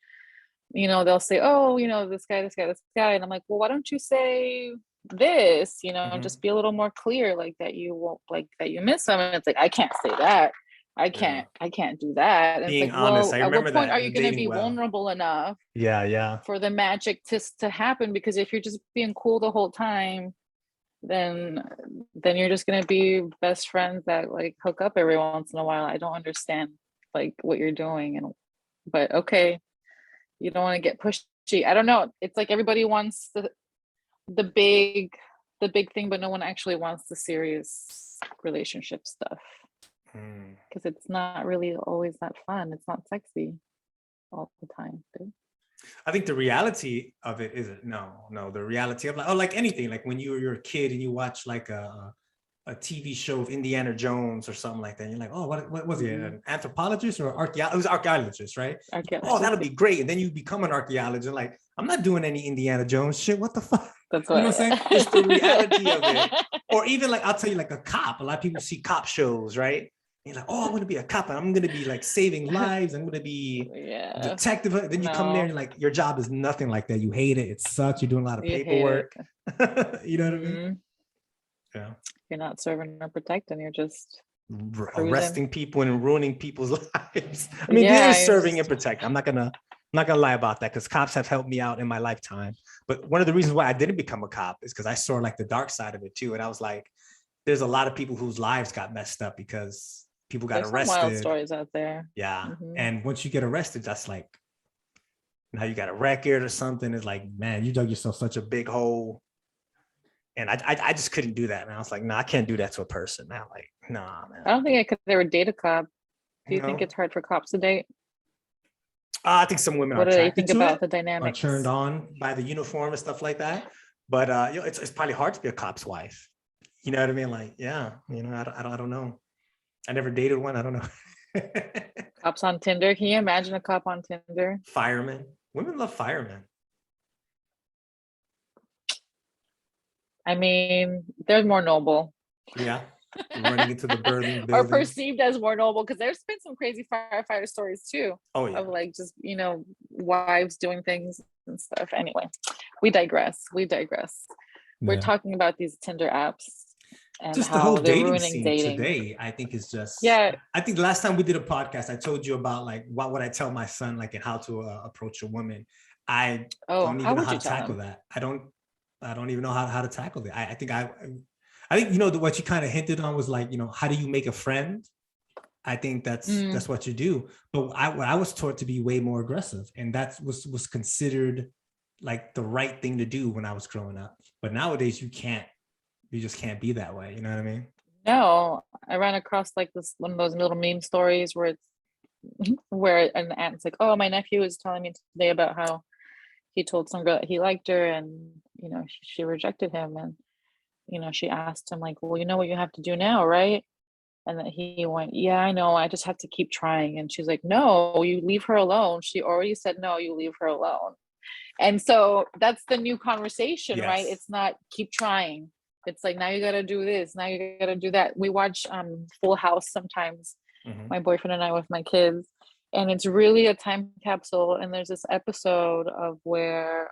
they'll say, oh, this guy, and I'm like, well, why don't you say this, just be a little more clear, like that you won't, like that you miss them. And it's like, I can't say that, I can't do that. And being it's like, honest, well, at what point are you going to be vulnerable enough for the magic to happen? Because if you're just being cool the whole time, then you're just going to be best friends that like hook up every once in a while. I don't understand like what you're doing. But okay, you don't want to get pushy. I don't know. It's like everybody wants the big thing, but no one actually wants the serious relationship stuff, because it's not really always that fun. It's not sexy all the time, dude. I think the reality of it is the reality of like anything, like when you're a kid and you watch like a TV show of Indiana Jones or something like that, and you're like, oh, what was he, an anthropologist or archaeologist? It was archaeologist, right? Oh, that'll be great. And then you become an archaeologist, like, I'm not doing any Indiana Jones shit. What the fuck? That's what, you know what I'm saying? It's the reality of it. Or even like, I'll tell you, like a cop. A lot of people see cop shows, right? And you're like, oh, I'm going to be a cop, and I'm going to be like saving lives. I'm going to be detective. Then you come there and like, your job is nothing like that. You hate it. It sucks. You're doing a lot of paperwork. You know what I mean? Yeah. You're not serving or protecting. You're just arresting people and ruining people's lives. I mean, there is serving and protecting. I'm not gonna lie about that, because cops have helped me out in my lifetime. But one of the reasons why I didn't become a cop is because I saw like the dark side of it too. And I was like, there's a lot of people whose lives got messed up because people got There's some wild arrested. stories out there. Yeah. And once you get arrested, that's like, now you got a record or something. It's like, man, you dug yourself such a big hole. And I just couldn't do that, man. I was like, no, I can't do that to a person. Now, like, nah, man. I don't think I could ever date a cop. Do you No. think it's hard for cops to date? I think some women What are do they attracted think to about it, the are dynamics? turned on by the uniform and stuff like that. But you know, it's probably hard to be a cop's wife. You know what I mean? Like, yeah, you know, I don't know. I never dated one. I don't know. Cops on Tinder. Can you imagine a cop on Tinder? Firemen. Women love firemen. I mean, they're more noble. Yeah. Running into the burning building. Or perceived as more noble, because there's been some crazy firefighter stories too. Oh yeah. Of like just, you know, wives doing things and stuff. Anyway, we digress. We're talking about these Tinder apps and just how the whole they're dating ruining scene dating today. I think is just, yeah. I think last time we did a podcast, I told you about like what would I tell my son, like, and how to approach a woman. I don't even know how to tackle that. I don't even know how to tackle that. I think, you know, what you kind of hinted on was like, you know, how do you make a friend? I think that's what you do. But I was taught to be way more aggressive, and that was considered like the right thing to do when I was growing up. But nowadays you just can't be that way. You know what I mean? No, I ran across like this one of those little meme stories where it's where an aunt's like, oh, my nephew was telling me today about how he told some girl that he liked her, and you know, she rejected him, and you know, she asked him like, well, you know what you have to do now, right? And that he went, yeah, I know, I just have to keep trying. And she's like, no, you leave her alone. She already said no, you leave her alone. And so that's the new conversation, right? It's not keep trying. It's like, now you got to do this, now you got to do that. We watch Full House sometimes, my boyfriend and I, with my kids, and it's really a time capsule. And there's this episode of where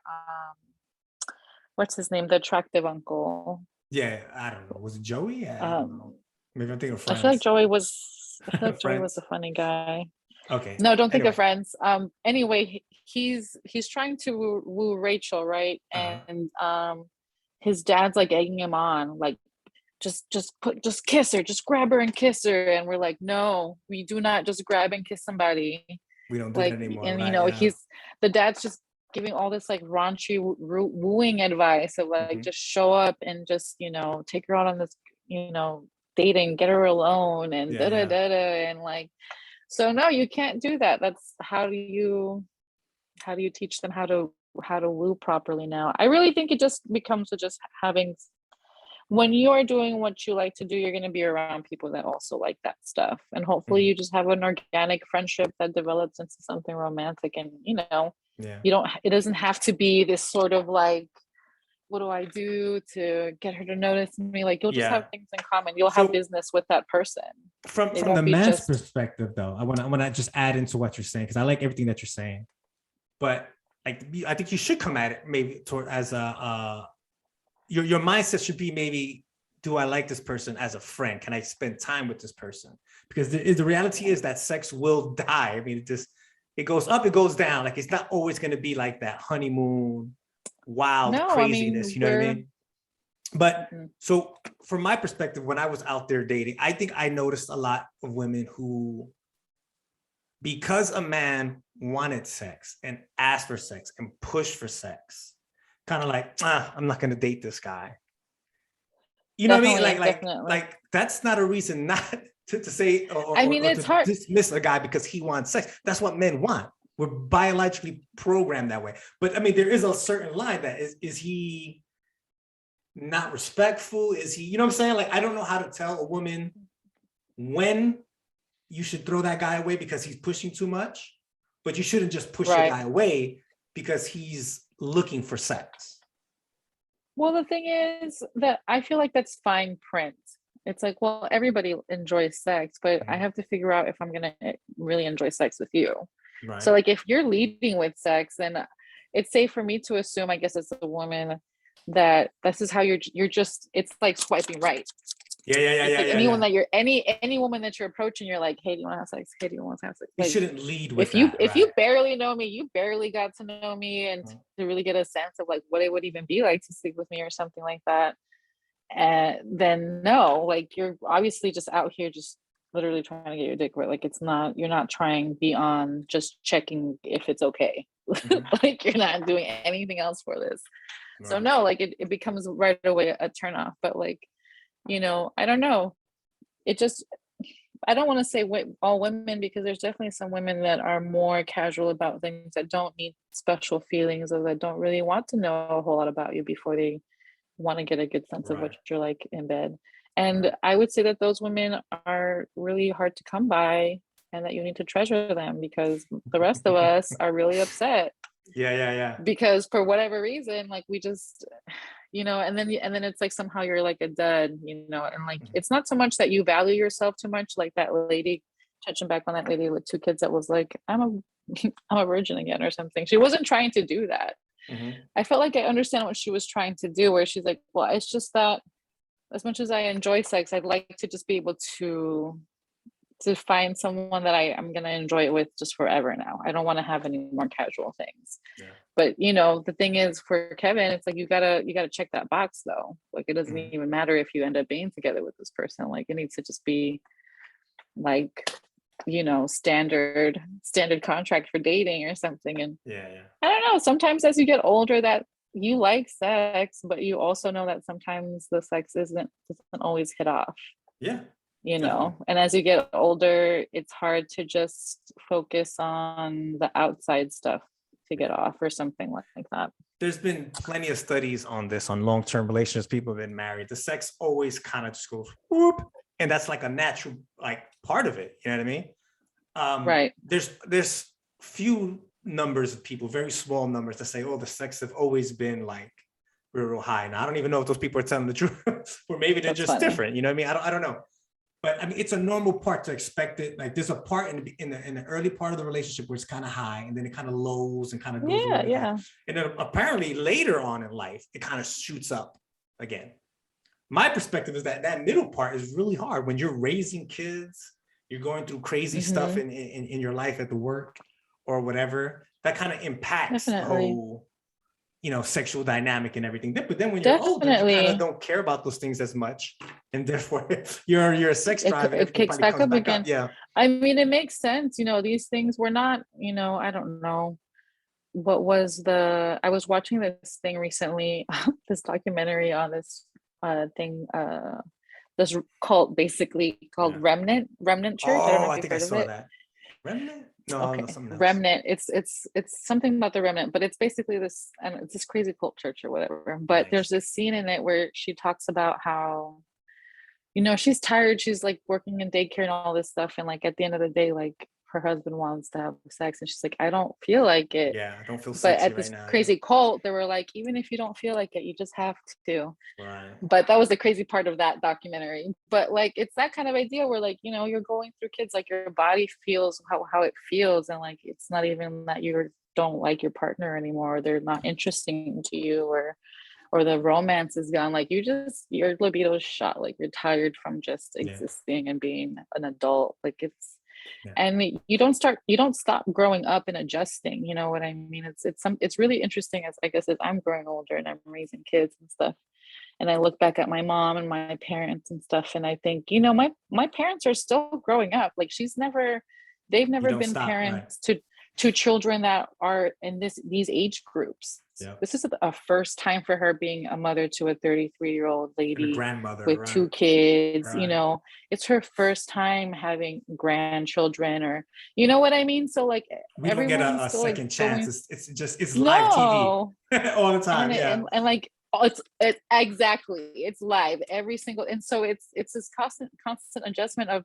what's his name, the attractive uncle. Yeah, I don't know, was it Joey? I don't know. Maybe I'm thinking of Friends. I feel like Joey was a funny guy. Okay. No, don't think of Friends. Anyway, he's trying to woo Rachel, right? And his dad's like egging him on, like just kiss her, just grab her and kiss her. And we're like, no, we do not just grab and kiss somebody. We don't do like that anymore. And right? you know, the dad's just giving all this like raunchy wooing advice of like just show up and just, you know, take her out on this, you know, dating, get her alone, and da da da da, and like, so no, you can't do that. That's how do you teach them how to woo properly now? I really think it just becomes to just having, when you are doing what you like to do, you're going to be around people that also like that stuff, and hopefully you just have an organic friendship that develops into something romantic. And you know, it doesn't have to be this sort of like, what do I do to get her to notice me? Like, you'll just have things in common. You'll have business with that person. From the man's perspective, though, I want to just add into what you're saying, because I like everything that you're saying. But like, I think you should come at it maybe toward as your mindset should be maybe, do I like this person as a friend? Can I spend time with this person? Because the reality is that sex will die. I mean, it goes up, it goes down. Like, it's not always going to be like that honeymoon wild craziness, you know what I mean? But so from my perspective, when I was out there dating, I think I noticed a lot of women who, because a man wanted sex and asked for sex and pushed for sex, kind of like, I'm not going to date this guy. You know what I mean? Like that's not a reason not to say, or it's to hard. Dismiss a guy because he wants sex. That's what men want. We're biologically programmed that way. But I mean, there is a certain line that is he not respectful? Is he, you know what I'm saying? Like, I don't know how to tell a woman when you should throw that guy away because he's pushing too much, but you shouldn't just push a guy away because he's looking for sex. Well, the thing is that I feel like that's fine print. It's like, well, everybody enjoys sex, but I have to figure out if I'm going to really enjoy sex with you. Right. So like, if you're leading with sex, then it's safe for me to assume, I guess, as a woman, that this is how you're just, it's like swiping right. Yeah. Anyone that you're any woman that you're approaching, you're like, hey, do you want to have sex? Hey, do you want to have sex? Like, you shouldn't lead with if you barely know me, you barely got to know me, and to really get a sense of like what it would even be like to sleep with me or something like that, and then no, like, you're obviously just out here just literally trying to get your dick wet. Like it's not, you're not trying beyond just checking if it's okay. Like you're not doing anything else for this. So no, like it becomes right away a turn off. But like, you know, I don't know. It just, I don't want to say all women, because there's definitely some women that are more casual about things, that don't need special feelings, or that don't really want to know a whole lot about you before they want to get a good sense of what you're like in bed. And I would say that those women are really hard to come by, and that you need to treasure them, because the rest of us are really upset. Yeah. Because for whatever reason, like we just, you know, and then it's like somehow you're like a dud, you know, and like it's not so much that you value yourself too much, like that lady, touching back on that lady with 2 kids that was like, I'm a virgin again or something. She wasn't trying to do that. I felt like I understand what she was trying to do, where she's like, well, it's just that as much as I enjoy sex, I'd like to just be able to find someone that I'm going to enjoy it with just forever now. I don't want to have any more casual things. But you know, the thing is, for Kevin, it's like you gotta check that box though. Like it doesn't even matter if you end up being together with this person. Like it needs to just be like, you know, standard contract for dating or something. And I don't know, sometimes as you get older, that you like sex, but you also know that sometimes the sex doesn't always hit off. You know, and as you get older, it's hard to just focus on the outside stuff to get off or something like that. There's been plenty of studies on this, on long-term relationships. People have been married, the sex always kind of just goes whoop, and that's like a natural like part of it, you know what I mean? Right. There's few numbers of people, very small numbers, that say, oh, the sex have always been like real high. Now I don't even know if those people are telling the truth, or maybe they're just different, you know what I mean? I don't know. But I mean, it's a normal part to expect it. Like there's a part in the early part of the relationship where it's kind of high, and then it kind of lows and kind of goes away. And then apparently later on in life, it kind of shoots up again. My perspective is that middle part is really hard when you're raising kids, you're going through crazy stuff in your life at the work or whatever. That kind of impacts the whole, you know, sexual dynamic and everything. But then when you're older, you kind of don't care about those things as much, and therefore your sex drive it kicks back up again. Yeah, I mean, it makes sense. You know, these things were not, you know, I don't know what was I was watching this thing recently, this documentary on this thing, this cult, basically called Remnant Church. I don't know if you've heard of it. That. Remnant? No, okay. Something else. Remnant. It's something about the Remnant, but it's basically this, and it's this crazy cult church or whatever. But there's this scene in it where she talks about how, you know, she's tired. She's like working in daycare and all this stuff, and like at the end of the day, like her husband wants to have sex, and she's like, I don't feel like it. Yeah, I don't feel sexy. But at this right now, crazy cult, they were like, even if you don't feel like it, you just have to. Right. But that was the crazy part of that documentary. But like, it's that kind of idea where like, you know, you're going through kids, like your body feels how it feels, and like it's not even that you don't like your partner anymore, or they're not interesting to you, or the romance is gone. Like your libido is shot. Like you're tired from just existing and being an adult. Like it's, and you don't stop growing up and adjusting. You know what I mean? It's really interesting as I'm growing older and I'm raising kids and stuff. And I look back at my mom and my parents and stuff, and I think, you know, my parents are still growing up. Like they've never been parents to children that are in these age groups. This is a first time for her being a mother to a 33-year-old lady, grandmother with 2 kids. You know, it's her first time having grandchildren, or you know what I mean? So like we don't get a second chance. It's live TV all the time. And like it's exactly, it's live every single, and so it's this constant adjustment of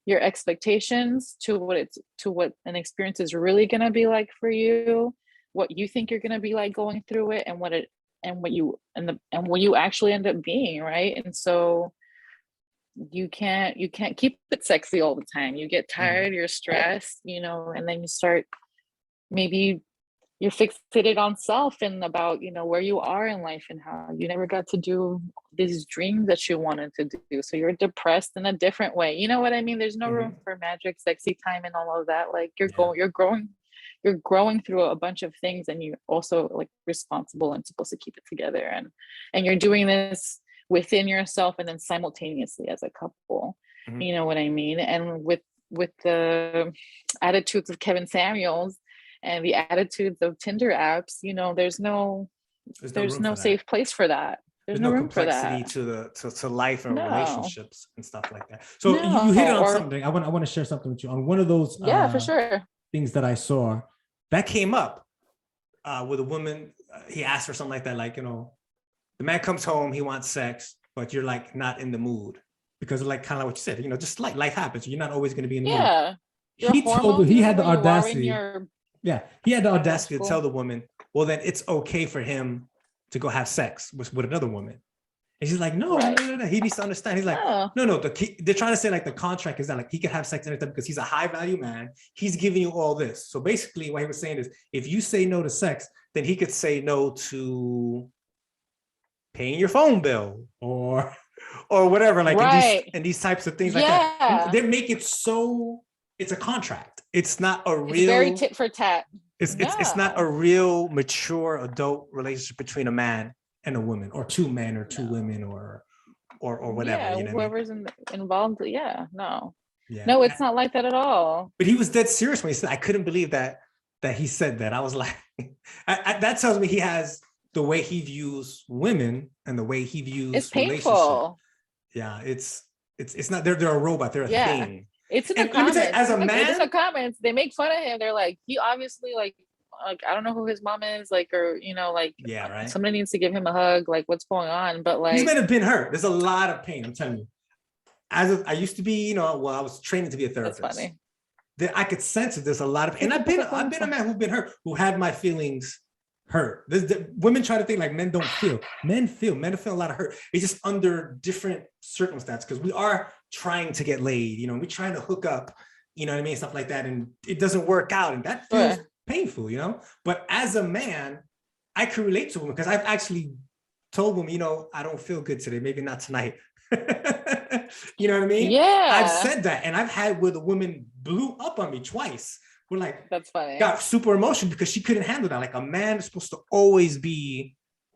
your expectations to what an experience is really going to be like for you, what you think you're going to be like going through it, and what you actually end up being, right? And so you can't keep it sexy all the time. You get tired, you're stressed, you know, and then you start, maybe you're fixated on self and about, you know, where you are in life and how you never got to do these dreams that you wanted to do. So you're depressed in a different way. You know what I mean? There's no room for magic, sexy time and all of that. Like you're growing through a bunch of things, and you're also like responsible and supposed to keep it together. And you're doing this within yourself and then simultaneously as a couple. You know what I mean? And with the attitudes of Kevin Samuels and the attitudes of Tinder apps, you know, there's no room for that. safe place for that. There's no room complexity for that. to life or No. relationships and stuff like that. So No. you hit on something. I want to share something with you on one of those for sure things that I saw that came up with a woman. He asked her something like that, like, you know, the man comes home, he wants sex, but you're like not in the mood because like kind of what you said, you know, just like life happens. You're not always going to be in the mood. He told her, he had the audacity. He had the audacity to tell the woman, well, then it's okay for him to go have sex with another woman. And she's like, no, no. He needs to understand. He's like, no. They're trying to say like the contract is that like he can have sex anytime because he's a high value man. He's giving you all this. So basically what he was saying is if you say no to sex, then he could say no to paying your phone bill or whatever, like in these types of things like that. And they make it so it's a contract. It's not a real, it's very tit for tat. It's not a real mature adult relationship between a man and a woman, or two men or two women, or whatever. Yeah, you know whoever's involved. No, it's not like that at all. But he was dead serious when he said, I couldn't believe that he said that. I was like, that tells me he has the way he views women and the way he views it's painful. Yeah, it's not. They're a robot. They're a thing. It's in the comments. As a man, in the comments, they make fun of him. They're like, he obviously like I don't know who his mom is, like, or you know, like somebody needs to give him a hug. Like, what's going on? But like, these men have been hurt. There's a lot of pain. I'm telling you. I used to be, you know, I was training to be a therapist. That's funny. I could sense it. There's a lot of, and I've been a man who's been hurt, who had my feelings hurt. Women try to think like men don't feel. Men feel a lot of hurt. It's just under different circumstances because we are trying to get laid, you know, we're trying to hook up, you know what I mean, stuff like that, and it doesn't work out, and that feels painful, you know. But as a man, I can relate to women because I've actually told women, you know, I don't feel good today, maybe not tonight. You know what I mean? Yeah, I've said that, and I've had where the woman blew up on me twice. We're like, that's funny. Got super emotional because she couldn't handle that. Like a man is supposed to always be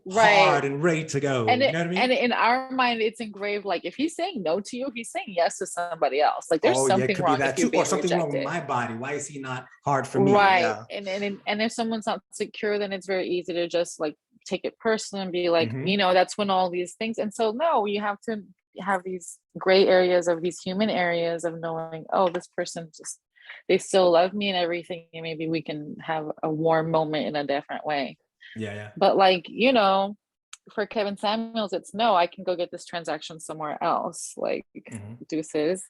hard and ready to go. And you know what I mean? And in our mind, it's engraved like if he's saying no to you, he's saying yes to somebody else. Like there's something wrong with you being or something rejected. wrong with my body. Why is he not hard for me? Right. Yeah. And if someone's not secure, then it's very easy to just like take it personally and be like, you know, that's when all these things. And so no, you have to have these gray areas of these human areas of knowing, oh, this person just, they still love me and everything, and maybe we can have a warm moment in a different way. Yeah. But like, you know, for Kevin Samuels, it's no, I can go get this transaction somewhere else, like deuces.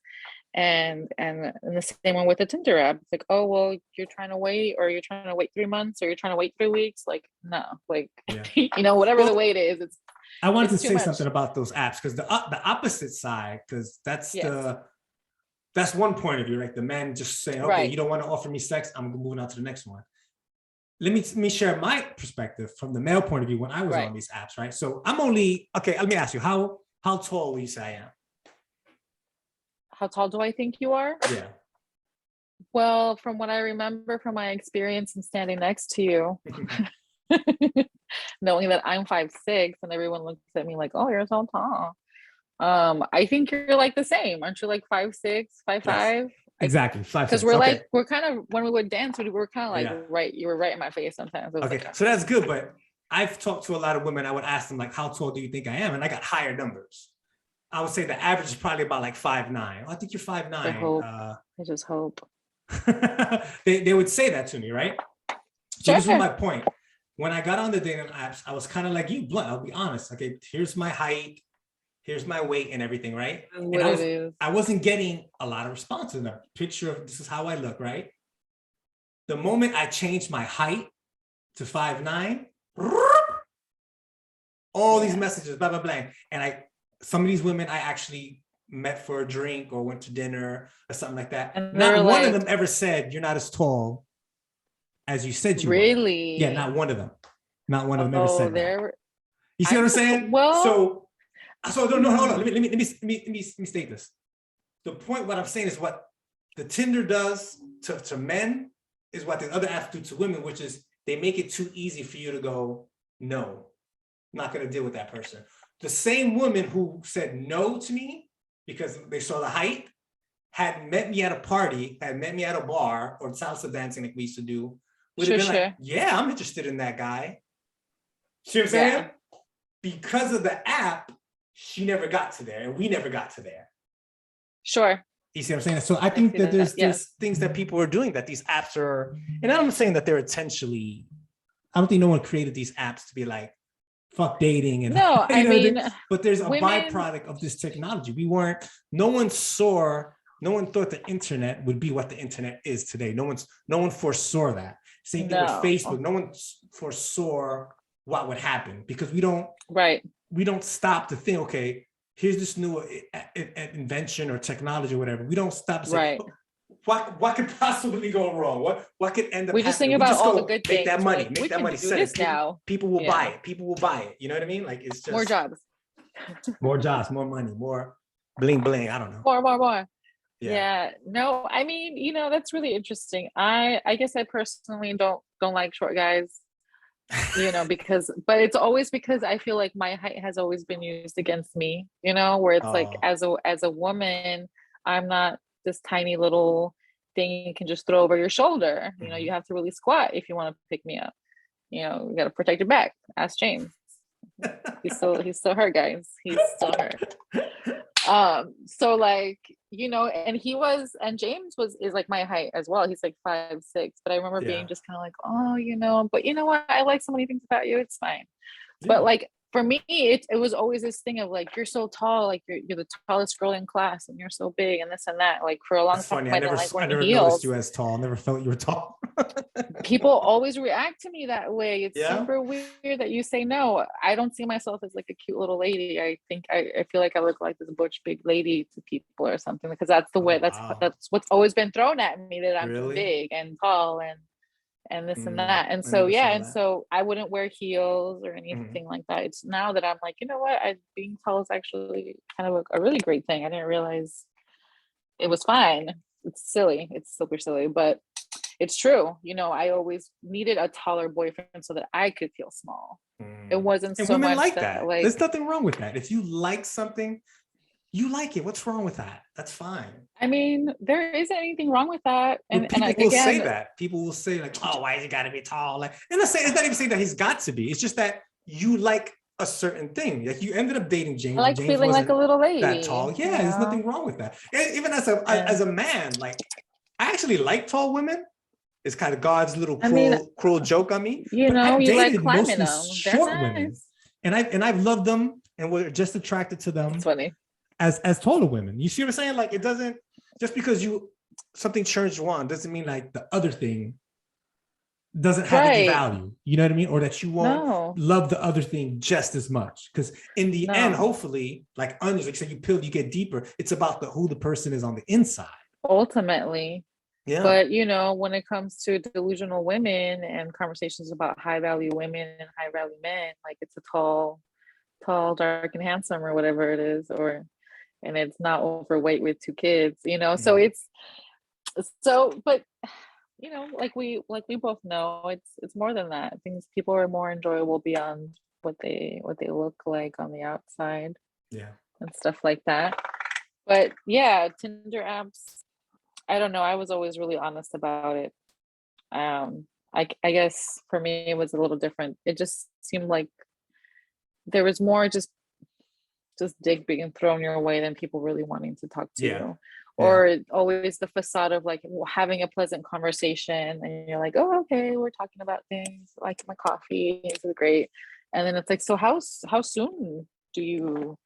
And the same one with the Tinder app. It's like, oh well, you're trying to wait 3 months, or you're trying to wait 3 weeks. Like, no, like you know, whatever the wait is, it's. I wanted to say something about those apps because the opposite side, because that's that's one point of view, right? The man just saying, okay, you don't want to offer me sex, I'm moving on to the next one. Let me share my perspective from the male point of view when I was on these apps, right? So I'm only, okay, let me ask you, how tall would you say I am? How tall do I think you are? Yeah. Well, from what I remember from my experience in standing next to you, knowing that I'm 5'6" and everyone looks at me like, oh, you're so tall. I think you're like the same. Aren't you like 5'6", 5'5"? Yes, exactly. 5'6". Because we're like, we're kind of, when we would dance, we were kind of like, right, you were right in my face sometimes. Okay, like, so that's good. But I've talked to a lot of women. I would ask them like, how tall do you think I am? And I got higher numbers. I would say the average is probably about like 5'9". Oh, I think you're 5'9". I just hope. they would say that to me, right? So this was my point. When I got on the dating apps, I was kind of like you, blunt. I'll be honest. Okay, here's my height, here's my weight and everything, right? And I wasn't getting a lot of responses. A picture of this is how I look, right? The moment I changed my height to 5'9", all these messages, blah, blah, blah. And some of these women I actually met for a drink or went to dinner or something like that. And not one of them ever said, you're not as tall as you said you were. Really? Yeah, not one of them. Not one of them ever said that. You see what I'm saying? Well, so no, hold on. Let me state this. The point, what I'm saying is what the Tinder does to men is what the other apps do to women, which is they make it too easy for you to go, no, I'm not going to deal with that person. The same woman who said no to me because they saw the height, had met me at a party, had met me at a bar or salsa dancing like we used to do, would have been like, yeah, I'm interested in that guy. See what I'm saying? Because of the app, she never got to there and we never got to there. Sure. You see what I'm saying? So I think that there's things that people are doing that these apps are, and I'm not saying that they're intentionally, I don't think no one created these apps to be like, fuck dating and no, I mean, but there's a byproduct of this technology. No one thought the internet would be what the internet is today. No one foresaw that. Same thing with Facebook. No one foresaw what would happen because we don't stop to think, okay, here's this new invention or technology or whatever. We don't stop to say, what could possibly go wrong? What could end up we just think about all the good things. Make that money. Like, make that money. Do this now. People will buy it. People will buy it. You know what I mean? Like it's just more jobs. More jobs, more money, more bling bling. I don't know. More. Yeah. No, I mean, you know, that's really interesting. I guess I personally don't like short guys. You know, but it's always because I feel like my height has always been used against me, you know, where it's like as a woman, I'm not this tiny little thing you can just throw over your shoulder. You know, you have to really squat if you want to pick me up. You know, you got to protect your back. Ask James. He's still hurt, guys. He's still hurt. So like, you know, and James is like my height as well. He's like 5'6", but I remember being just kind of like, oh, you know, but you know what? I like so many things about you. It's fine. Yeah. But like, for me, it was always this thing of like, you're so tall, like you're the tallest girl in class and you're so big and this and that. Like for a long time, funny. I never noticed you as tall. Never felt you were tall. People always react to me that way. It's super weird that you say no. I don't see myself as like a cute little lady. I think I feel like I look like this butch big lady to people or something because that's the way that's what's always been thrown at me, that I'm big and tall and this and that. And so so I wouldn't wear heels or anything like that. It's now that I'm like, you know what, being tall is actually kind of a really great thing. I didn't realize it was fine. It's silly. It's super silly, but it's true. You know, I always needed a taller boyfriend so that I could feel small. It wasn't and so much like that. Like, there's nothing wrong with that. If you like something, you like it. What's wrong with that? That's fine. I mean, there isn't anything wrong with that. And people will say that. People will say like, "Oh, why has he got to be tall?" Like, and it's not even saying that he's got to be. It's just that you like a certain thing. Like you ended up dating James. I like James feeling like a little lady. That tall. Yeah, there's nothing wrong with that. And even as a man, like I actually like tall women. It's kind of God's little cruel joke on me. You know, you like climbing them. Short women, and I've loved them, and we're just attracted to them. It's funny. As taller women, you see what I'm saying? Like it doesn't just because something turns you on doesn't mean like the other thing doesn't have any value. You know what I mean? Or that you won't love the other thing just as much. Because in the end, hopefully, like onions, like you peel, you get deeper. It's about who the person is on the inside. Ultimately. Yeah. But you know, when it comes to delusional women and conversations about high value women and high value men, like it's a tall, dark and handsome or whatever it is, and it's not overweight with 2 kids, you know. So but you know, like we both know, it's more than that. People are more enjoyable beyond what they look like on the outside. Yeah. And stuff like that. But yeah, Tinder apps, I don't know. I was always really honest about it. I guess for me it was a little different. It just seemed like there was more just dick being thrown your way than people really wanting to talk to you. Or always the facade of like having a pleasant conversation and you're like, oh, okay, we're talking about things, like my coffee, this is great. And then it's like, so how soon do you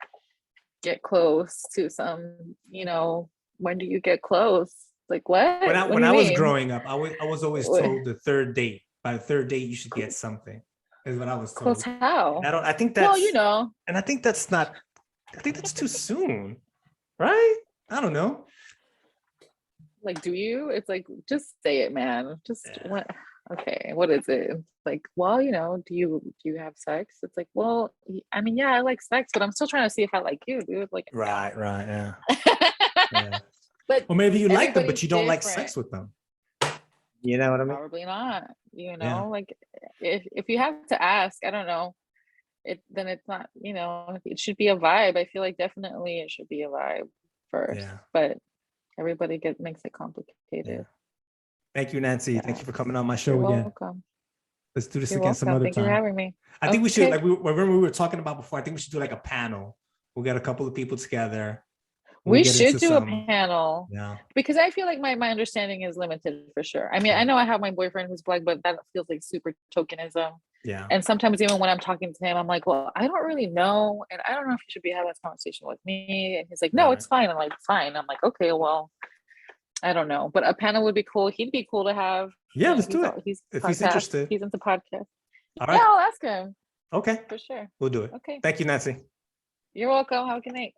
get close to some, you know, when do you get close? Like what? When I was growing up, I was always told the third date. By the third date, you should get something. Is what I was told. Close how? And I think that's, well, you know. And I think that's too soon, right? I don't know. Like, do you? It's like, just say it, man. What? Okay, what is it? It's like, well, you know, do you have sex? It's like, well, I mean, yeah, I like sex, but I'm still trying to see if I like you, dude. Like, right, yeah. Yeah. But or maybe you like them, but you don't like sex with them. You know what I mean? Probably not. You know, like if you have to ask, I don't know. Then it's not. You know, it should be a vibe. I feel like definitely it should be a vibe first. Yeah. But Everybody makes it complicated. Yeah. Thank you, Nancy. Yeah. Thank you for coming on my show You're again. welcome. Let's do this You're again some other Thank you for time. having me. I think we should, Okay. like, remember we were talking about before, I think we should do like a panel. We'll get a couple of people together. We get should into do some- a panel. Yeah. Because I feel like my understanding is limited for sure. I mean, I know I have my boyfriend who's Black, but that feels like super tokenism. Yeah. And sometimes even when I'm talking to him, I'm like, well, I don't really know. And I don't know if you should be having this conversation with me. And he's like, no, Right. it's fine. I'm like, fine. I'm like, okay, well, I don't know. But a panel would be cool. He'd be cool to have. Yeah, let's do it. If he's interested. He's into podcasts. All right. Yeah, I'll ask him. Okay. For sure. We'll do it. Okay. Thank you, Nancy. You're welcome. Have a good night.